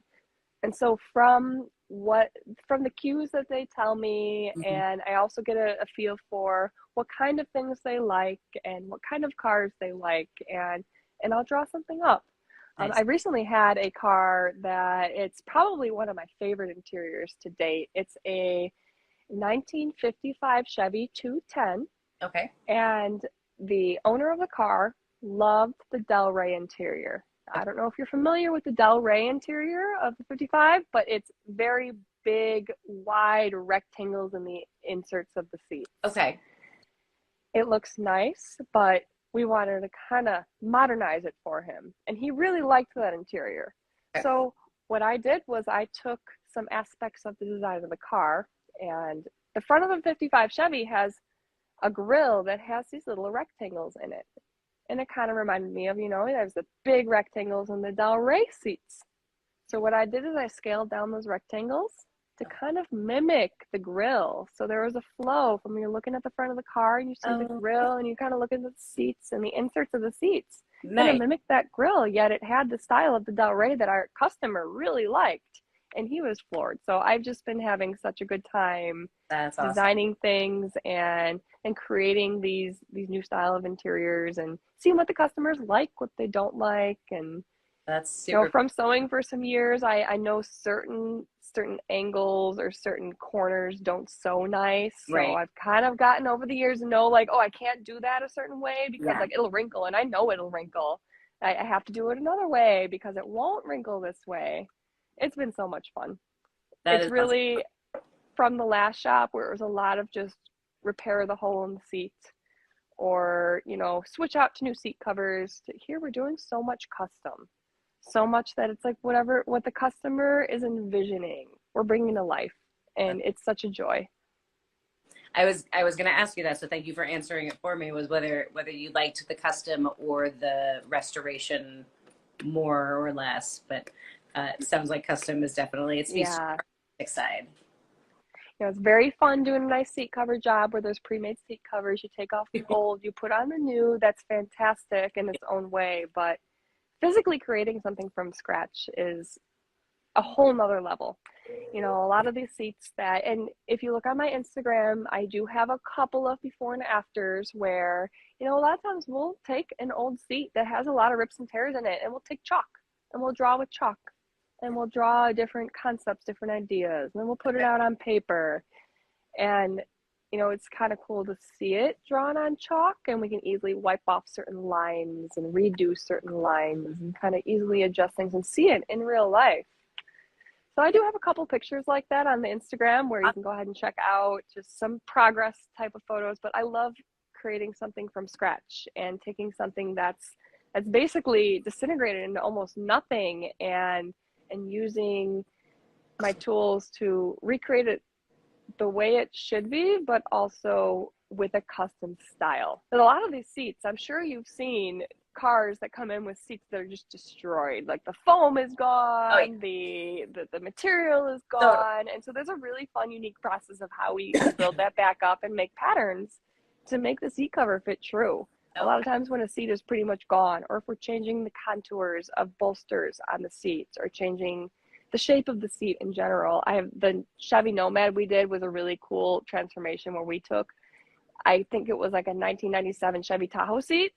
And so from the cues that they tell me, Mhm. and I also get a feel for what kind of things they like and what kind of cars they like, and I'll draw something up. I Nice. recently had a car that it's probably one of my favorite interiors to date. It's a 1955 Chevy 210, Okay. and the owner of the car loved the Del Rey interior. I don't know if you're familiar with the Del Rey interior of the 55, but it's very big, wide rectangles in the inserts of the seats. Okay. It looks nice, but we wanted to kind of modernize it for him, and he really liked that interior. Okay. So what I did was I took some aspects of the design of the car, and the front of the 55 Chevy has a grill that has these little rectangles in it. And it kind of reminded me of, there's the big rectangles in the Del Rey seats. So what I did is I scaled down those rectangles to kind of mimic the grill. So there was a flow from you're looking at the front of the car and you see the Oh, grill and you kind of look at the seats and the inserts of the seats. Kind of nice. mimic that grill, yet it had the style of the Del Rey that our customer really liked. And he was floored. So I've just been having such a good time That's awesome. designing things and creating these new style of interiors and seeing what the customers like, what they don't like, and That's You know, super. from sewing for some years, I know certain angles or certain corners don't sew nice. So Right. I've kind of gotten over the years to know like, oh, I can't do that a certain way because Yeah. like it'll wrinkle, and I know it'll wrinkle. I have to do it another way because it won't wrinkle this way. It's been so much fun. That It's is awesome. really from the last shop where it was a lot of just repair the hole in the seat or, you know, switch out to new seat covers. To here we're doing so much custom. So much that it's like what the customer is envisioning, we're bringing to life, and it's such a joy. I was going to ask you that, so thank you for answering it for me. Was whether you liked the custom or the restoration more or less, but it sounds like custom is definitely it speaks to Yeah, the artistic side. you know, it's very fun doing a nice seat cover job where there's pre-made seat covers. You take off the old, you put on the new. That's fantastic in its own way, but physically creating something from scratch is a whole nother level. You know, a lot of these seats that, and if you look on my Instagram, I do have a couple of before and afters where, you know, a lot of times we'll take an old seat that has a lot of rips and tears in it and we'll take chalk and we'll draw with chalk and we'll draw different concepts, different ideas, and then we'll put it out on paper. And, you know, it's kind of cool to see it drawn on chalk, and we can easily wipe off certain lines and redo certain lines and kind of easily adjust things and see it in real life. So I do have a couple pictures like that on the Instagram where you can go ahead and check out just some progress type of photos. But I love creating something from scratch and taking something that's basically disintegrated into almost nothing and using my tools to recreate it the way it should be, but also with a custom style. And a lot of these seats, I'm sure you've seen cars that come in with seats that are just destroyed. Like the foam is Oh yeah, gone, the material is totally. gone. And so there's a really fun, unique process of how we build that back up and make patterns to make the seat cover fit true. A lot of Okay. times when a seat is pretty much gone, or if we're changing the contours of bolsters on the seats or changing the shape of the seat in general. I have the Chevy Nomad we did was a really cool transformation where we took, I think it was like a 1997 Chevy Tahoe seat,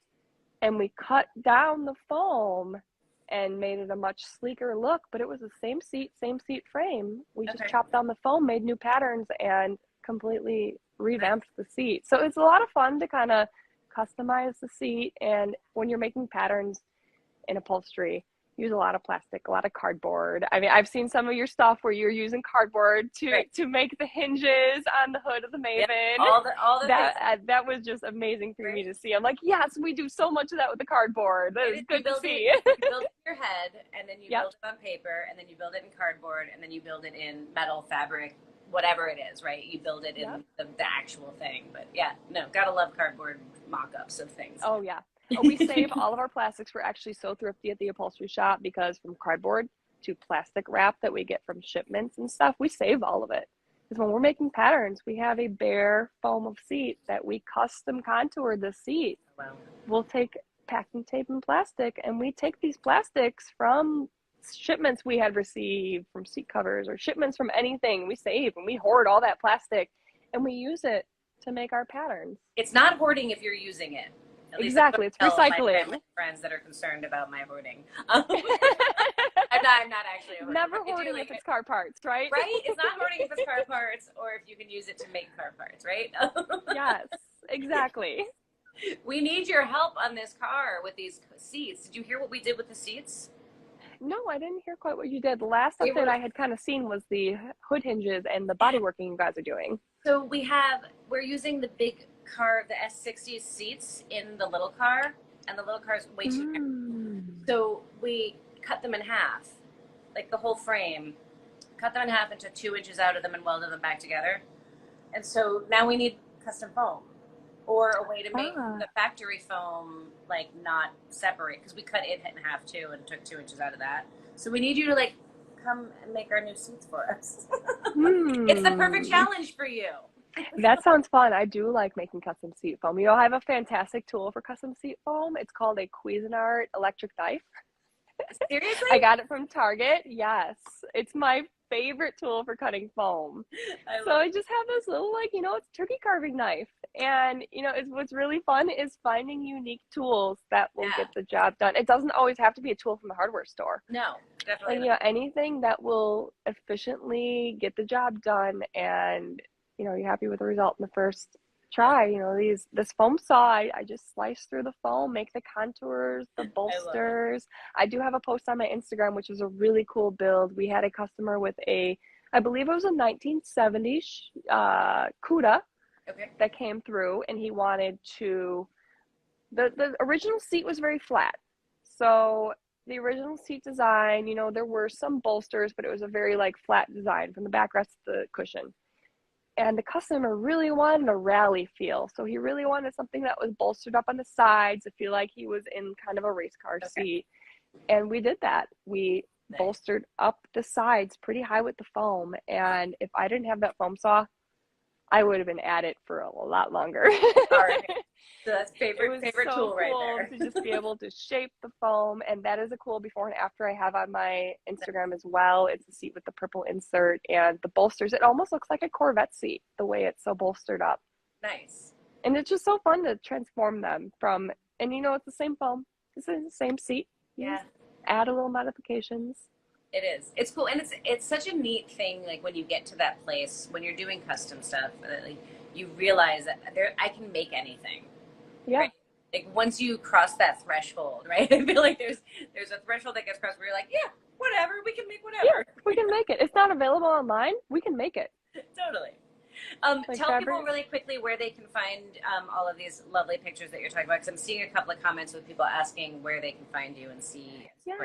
and we cut down the foam and made it a much sleeker look, but it was the same seat frame. We just Okay. chopped down the foam, made new patterns, and completely revamped the seat. So it's a lot of fun to kind of customize the seat. And when you're making patterns in upholstery, use a lot of plastic, a lot of cardboard. I mean, I've seen some of your stuff where you're using cardboard Great. to make the hinges on the hood of the Yep. Maven. All the things. That was just amazing for me Right. to see. I'm like, yes, we do so much of that with the cardboard. That It is is, good to see. you build it in your head, and then you Yep, build it on paper, and then you build it in cardboard, and then you build it in metal, fabric, whatever it is, right? You build it yep. in the actual thing. But yeah, no, gotta love cardboard mock-ups of things. Oh yeah. Oh, we save all of our plastics. We're actually so thrifty at the upholstery shop because from cardboard to plastic wrap that we get from shipments and stuff, we save all of it. Because when we're making patterns, we have a bare foam of seat that we custom contour the seat. Wow. We'll take packing tape and plastic, and we take these plastics from shipments we had received from seat covers or shipments from anything. We save and we hoard all that plastic and we use it to make our patterns. It's not hoarding if you're using it. At least that's what Exactly, it's I tell my recycling. family friends that are concerned about my hoarding. I'm not actually a hoarder. Never But I do hoarding like if it's car parts, right? right? It's not hoarding if it's car parts or if you can use it to make car parts, right? Yes, exactly. We need your help on this car with these seats. Did you hear what we did with the seats? No, I didn't hear quite what you did. The last We update were I had kind of seen was the hood hinges and the body working you guys are doing. so we're using the big car, the S60 seats in the little car, and the little car is way too narrow. Mm. So we cut them in half, like the whole frame, cut them in half and took 2 inches out of them and welded them back together. And so now we need custom foam or a way to make the factory foam like not separate, because we cut it in half too and took 2 inches out of that. So we need you to like come and make our new seats for us. It's the perfect challenge for you. That sounds fun. I do like making custom seat foam. You know, I have a fantastic tool for custom seat foam. It's called a Cuisinart electric knife. Seriously? I got it from Target. Yes. It's my favorite tool for cutting foam. I So love I it. just have this little, like, it's turkey carving knife. And, what's really fun is finding unique tools that will get Yeah. the job done. It doesn't always have to be a tool from the hardware store. No, definitely Like, not. anything that will efficiently get the job done and, you're happy with the result in the first try. This foam saw, I just slice through the foam, make the contours, the I love it. bolsters. I do have a post on my Instagram, which is a really cool build. We had a customer with I believe it was a 1970s Cuda Okay. that came through, and he wanted the original seat was very flat. So the original seat design, there were some bolsters, but it was a very like flat design from the backrest to the cushion. And the customer really wanted a rally feel. So he really wanted something that was bolstered up on the sides to feel like he was in kind of a race car Okay. seat. And we did that. We Nice. bolstered up the sides pretty high with the foam. And if I didn't have that foam saw, I would have been at it for a lot longer. All right. So that's It favorite was favorite so tool right cool there. to just be able to shape the foam. And that is a cool before and after I have on my Instagram as well. It's a seat with the purple insert and the bolsters. It almost looks like a Corvette seat, the way it's so bolstered up. Nice. And it's just so fun to transform them from, and it's the same foam, it's the same seat. You Yeah. just add a little modifications. It is. It's cool, and it's such a neat thing. Like when you get to that place when you're doing custom stuff, like you realize that I can make anything. Yeah. Right? Like once you cross that threshold, right? I feel like there's a threshold that gets crossed where you're like, yeah, whatever, we can make Yeah, whatever. we can make it. It's not available online. We can make it. Totally. Like Tell people fabric. really quickly where they can find all of these lovely pictures that you're talking about. Because I'm seeing a couple of comments with people asking where they can find you and see. Yeah.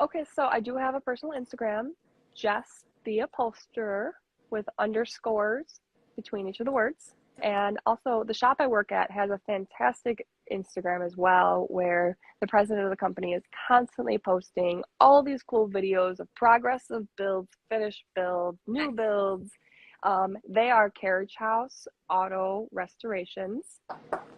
Okay, so I do have a personal Instagram, Jess the Upholsterer, with underscores between each of the words. And also, the shop I work at has a fantastic Instagram as well, where the president of the company is constantly posting all these cool videos of progress of builds, finished builds, new builds. They are Carriage House Auto Restorations.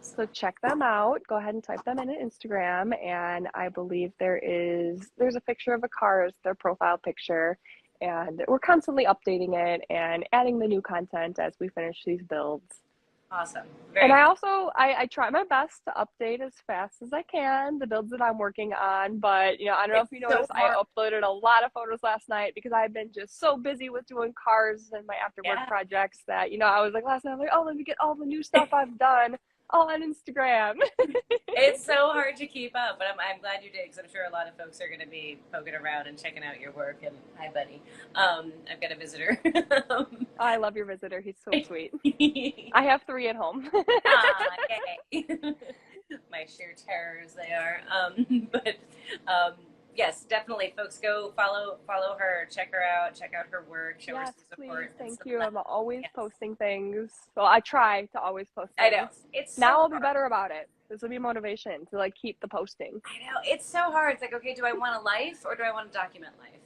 So check them out. Go ahead and type them in on Instagram, and I believe there's a picture of a car as their profile picture, and we're constantly updating it and adding the new content as we finish these builds. Awesome. And I also I try my best to update as fast as I can the builds that I'm working on, but I don't know It's if you so noticed, I hard. uploaded a lot of photos last night because I've been just so busy with doing cars and my after work Yeah. projects that I was like last night, I'm like, oh, let me get all the new stuff I've done all on Instagram. It's so hard to keep up, but I'm glad you did because I'm sure a lot of folks are going to be poking around and checking out your work. And hi, buddy. I've got a visitor. I love your visitor. He's so sweet. Ah, I have 3 at home. yay. My sheer terrors they are. But yes, definitely, folks, go follow her, check her out, check out her work, show her Yes, some please. support and Thank some you. love. I'm always Yes, posting things. Well, I try to always post I know things. it's Now so I'll be hard. better about it. This will be motivation to like keep the posting. I know it's so hard. It's like, okay, do I want a life or do I want to document life?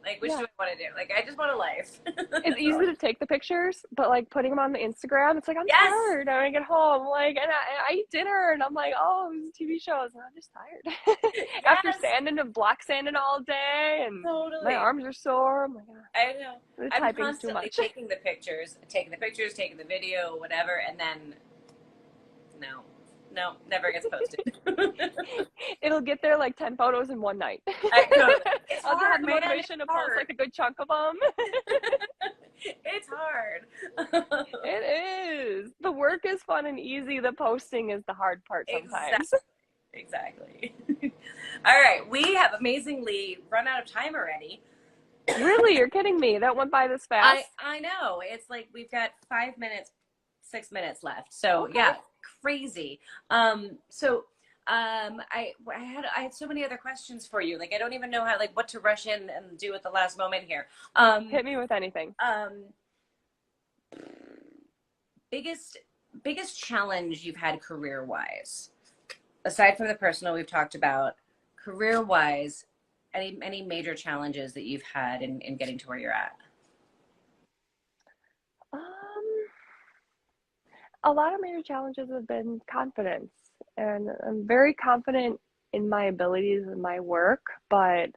Like, which Yeah. do I want to do? Like, I just want a life. It's easy to take the pictures, but like putting them on the Instagram, it's like I'm Yes. tired. And I get home, like, and I eat dinner, and I'm like, oh, these TV shows, and I'm just tired. After Yes. sanding and block sanding all day, and my Totally. arms are sore. I'm like, I know. the I'm typing's too constantly much. taking the pictures, taking the video, whatever, and then no, no, never gets posted. It'll get there like 10 photos in one night. Totally. It's I'll just hard, have the man. It's motivation to post hard. like a good chunk of them. It's hard. It is. The work is fun and easy. The posting is the hard part sometimes. Exactly. Exactly. All right, we have amazingly run out of time already. Really? You're kidding me. That went by this fast. I know. It's like we've got 5 minutes, 6 minutes left. So Okay. yeah, crazy. I had so many other questions for you. Like I don't even know how what to rush in and do at the last moment here. Hit me with anything. Biggest challenge you've had career wise, aside from the personal we've talked about, career wise, any major challenges that you've had in getting to where you're at? Um, a lot of major challenges have been confidence, and I'm very confident in my abilities and my work, but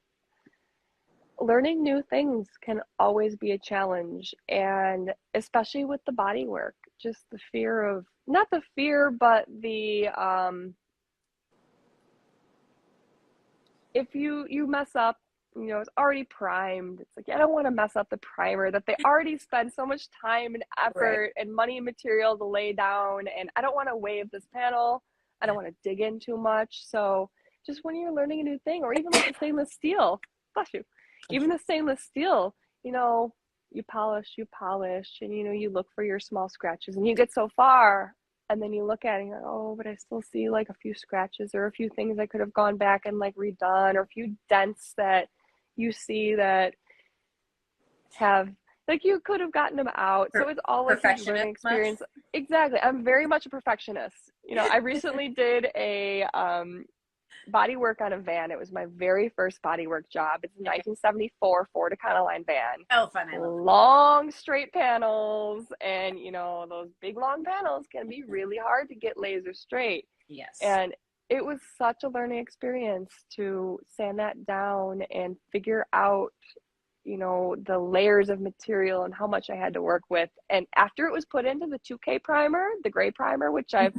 learning new things can always be a challenge, and especially with the body work, just the fear of, not the fear, but the if you mess up, it's already primed. It's like, I don't want to mess up the primer that they already spend so much time and Right. effort and money and material to lay down, and I don't want to wave this panel. I don't want to dig in too much. So just when you're learning a new thing, or even like the stainless steel, bless you, even the stainless steel, you know, you polish, and you look for your small scratches, and you get so far, and then you look at it and you're like, oh, but I still see like a few scratches or a few things I could have gone back and like redone, or a few dents that you see that have, like, you could have gotten them out. So it's all like huge Perfectionist learning much? experience. Exactly. I'm very much a perfectionist. I recently did a body work on a van. It was my very first body work job. It's a 1974 Ford Econoline van. Oh, fun. I love Long straight panels, and those big long panels can be really hard to get laser straight. it. Yes. And it was such a learning experience to sand that down and figure out the layers of material and how much I had to work with. And after it was put into the 2K primer, the gray primer, which I've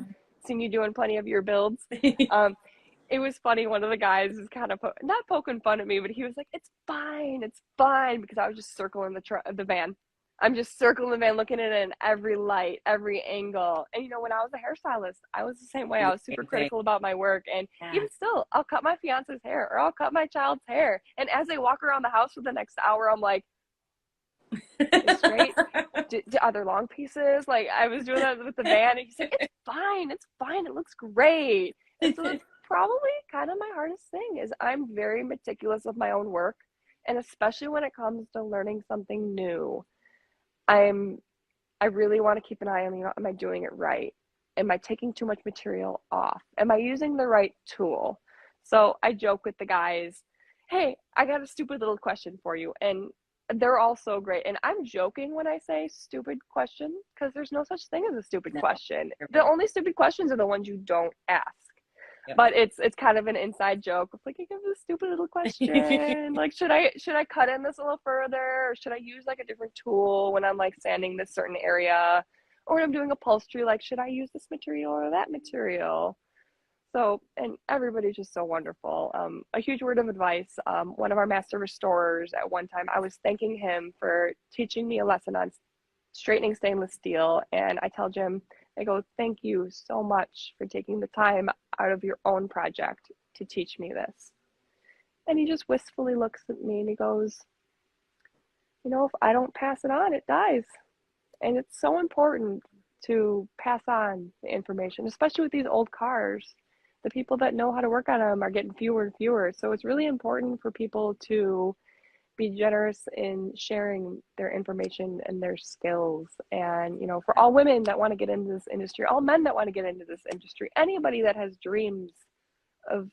seen you do in plenty of your builds, it was funny. One of the guys was kind of not poking fun at me, but he was like, it's fine," because I was just circling the van. I'm just circling the van, looking at it in every light, every angle. And when I was a hairstylist, I was the same way. I was super critical about my work. And even still, I'll cut my fiance's hair, or I'll cut my child's hair. And as they walk around the house for the next hour, I'm like, "It's straight. Are there long pieces?" Like, I was doing that with the van, and he's like, it's fine. It looks great. And so that's probably kind of my hardest thing, is I'm very meticulous of my own work. And especially when it comes to learning something new, I really want to keep an eye on, am I doing it right? Am I taking too much material off? Am I using the right tool? So I joke with the guys, hey, I got a stupid little question for you. And they're all so great. And I'm joking when I say stupid question, because there's no such thing as a stupid question. The only stupid questions are the ones you don't ask. Yep. But it's kind of an inside joke. It's like, I give this stupid little question. Like, should I cut in this a little further? Or should I use like a different tool when I'm like sanding this certain area? Or when I'm doing upholstery, like, should I use this material or that material? So, and everybody's just so wonderful. A huge word of advice. One of our master restorers at one time, I was thanking him for teaching me a lesson on straightening stainless steel. And I tell Jim, I go, thank you so much for taking the time out of your own project to teach me this. And he just wistfully looks at me and he goes, if I don't pass it on, it dies. And it's so important to pass on the information, especially with these old cars. The people that know how to work on them are getting fewer and fewer. So it's really important for people to be generous in sharing their information and their skills. And for all women that want to get into this industry, all men that want to get into this industry, anybody that has dreams of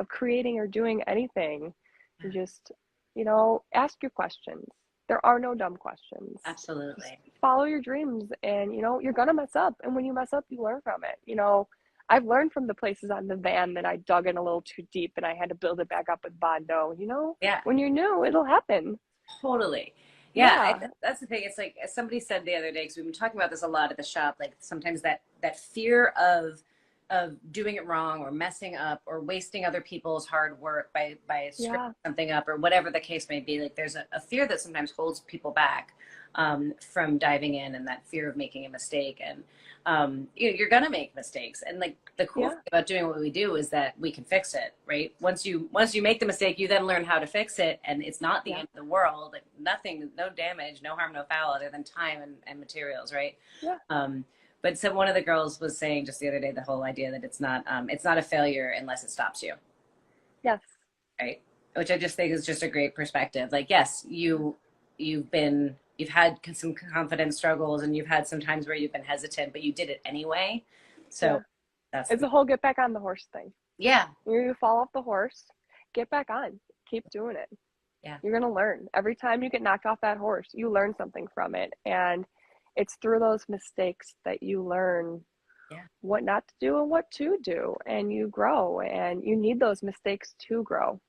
creating or doing anything, just ask your questions. There are no dumb questions. Absolutely. Just follow your dreams, and you're gonna mess up, and when you mess up, you learn from it. I've learned from the places on the van that I dug in a little too deep and I had to build it back up with Bondo. When you're new, it'll happen. Totally. Yeah. That's the thing. It's like, as somebody said the other day, because we've been talking about this a lot at the shop, like sometimes that fear of doing it wrong or messing up or wasting other people's hard work by screwing something up or whatever the case may be. Like, there's a fear that sometimes holds people back from diving in, and that fear of making a mistake. And you're gonna make mistakes, and like the cool thing about doing what we do is that we can fix it, right? Once you make the mistake, you then learn how to fix it, and it's not the end of the world. Like, nothing, no damage, no harm, no foul, other than time and materials, right? But so one of the girls was saying just the other day, the whole idea that it's not a failure unless it stops you. Yes. Right. Which I just think is just a great perspective. Like, yes, you've had some confidence struggles, and you've had some times where you've been hesitant, but you did it anyway. So it's a whole get back on the horse thing. Yeah. You fall off the horse, get back on, keep doing it. Yeah. You're going to learn. Every time you get knocked off that horse, you learn something from it. And it's through those mistakes that you learn what not to do and what to do, and you grow, and you need those mistakes to grow.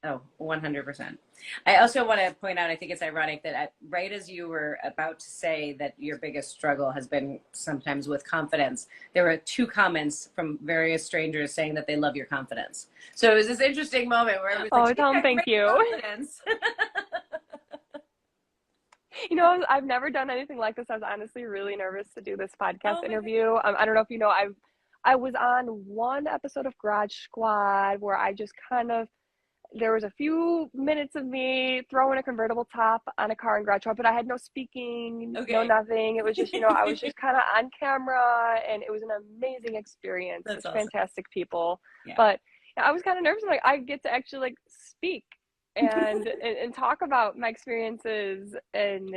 Oh, 100%. I also want to point out, I think it's ironic that right as you were about to say that your biggest struggle has been sometimes with confidence, there were 2 comments from various strangers saying that they love your confidence. So it was this interesting moment where it was like, Oh, she's Tom, got thank great you. confidence. You know, I've never done anything like this. I was honestly really nervous to do this podcast Oh my God. interview. I don't know if you know, I was on one episode of Garage Squad where I just kind of, there was a few minutes of me throwing a convertible top on a car in Garage Squad, but I had no speaking, no Okay. nothing. It was just, you know, I was just kind of on camera, and it was an amazing experience. That's Such awesome. fantastic people. Yeah. But I was kind of nervous. Like, I get to actually like speak and talk about my experiences and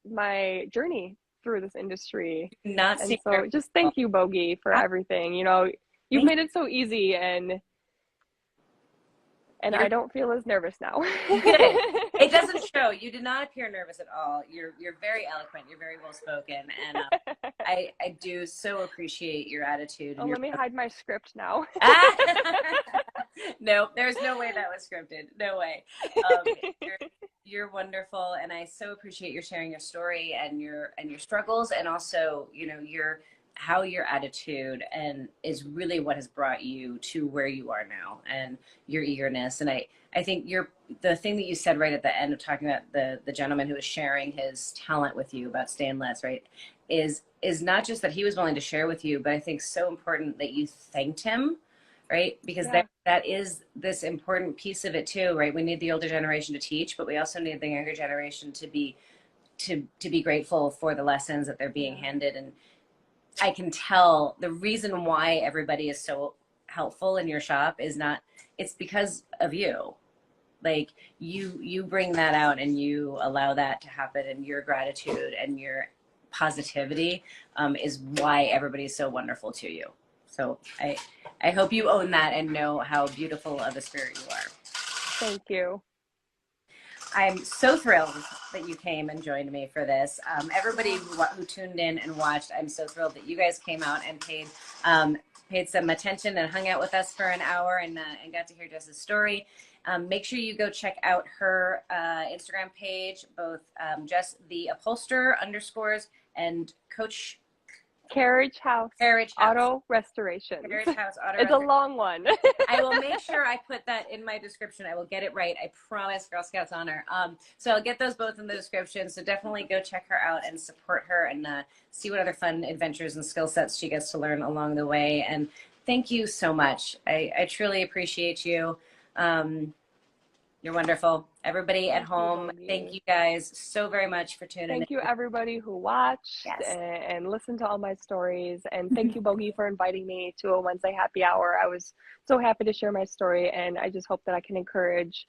my journey through this industry. Not And seem so nervous just at all. thank you, Bogi, for everything. You know, you've Thank made it so easy, and you. I don't feel as nervous now. Good. It doesn't show. You did not appear nervous at all. You're very eloquent. You're very well spoken, and I do so appreciate your attitude Oh, and your. let me hide my script now. No, there's no way that was scripted. No way. You're, you're wonderful, and I so appreciate your sharing your story and your struggles, and also how your attitude and is really what has brought you to where you are now, and your eagerness. And I think the thing that you said right at the end of talking about the gentleman who was sharing his talent with you about stainless, right, is not just that he was willing to share with you, but I think so important that you thanked him, right? Because Yeah. that is this important piece of it too, right? We need the older generation to teach, but we also need the younger generation to be grateful for the lessons that they're being handed. And I can tell the reason why everybody is so helpful in your shop is not, it's because of you. Like you bring that out and you allow that to happen, and your gratitude and your positivity is why everybody's so wonderful to you. So I hope you own that and know how beautiful of a spirit you are. Thank you. I'm so thrilled that you came and joined me for this. Everybody who tuned in and watched, I'm so thrilled that you guys came out and paid some attention and hung out with us for an hour and got to hear Jess's story. Make sure you go check out her Instagram page, both Jess the Upholster _ and Coach Carriage House Auto Restoration. Carriage House Auto It's a long one. I will make sure I put that in my description. I will get it right. I promise, Girl Scouts honor. So I'll get those both in the description. So definitely go check her out and support her and see what other fun adventures and skill sets she gets to learn along the way. And thank you so much. I truly appreciate you. You're wonderful. Everybody at home, thank you guys so very much for tuning in. Thank you, everybody who watched and listened to all my stories. And thank you, Bogi, for inviting me to a Wednesday happy hour. I was so happy to share my story, and I just hope that I can encourage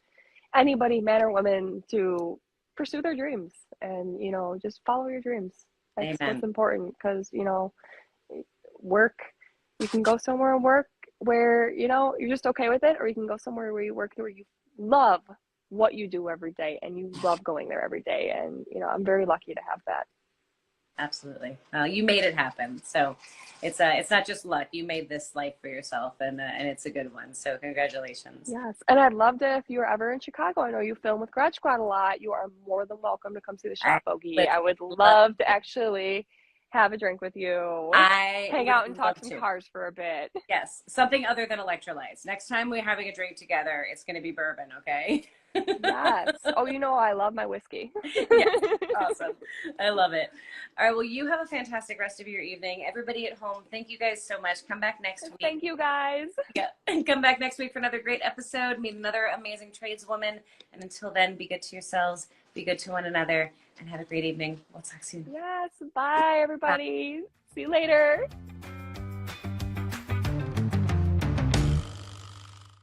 anybody, man or woman, to pursue their dreams and, you know, just follow your dreams. That's what's important, because, you know, work, you can go somewhere and work where, you know, you're just okay with it, or you can go somewhere where you work where you love what you do every day and you love going there every day. And, you know, I'm very lucky to have that. Absolutely. You made it happen. So it's not just luck. You made this life for yourself, and it's a good one. So congratulations. Yes. And I'd love to, if you were ever in Chicago, I know you film with Garage Squad a lot, you are more than welcome to come see the shop, Bogi. I would love to actually have a drink with you. Hang out and talk some cars for a bit. Yes. Something other than electrolytes. Next time we're having a drink together, it's going to be bourbon. Okay. Yes. Oh, you know, I love my whiskey. Yes. Awesome. I love it. All right. Well, you have a fantastic rest of your evening. Everybody at home, thank you guys so much. Come back next week. Thank you, guys. Yeah. Come back next week for another great episode. Meet another amazing tradeswoman. And until then, be good to yourselves, be good to one another, and have a great evening. We'll talk soon. Yes. Bye, everybody. See you later.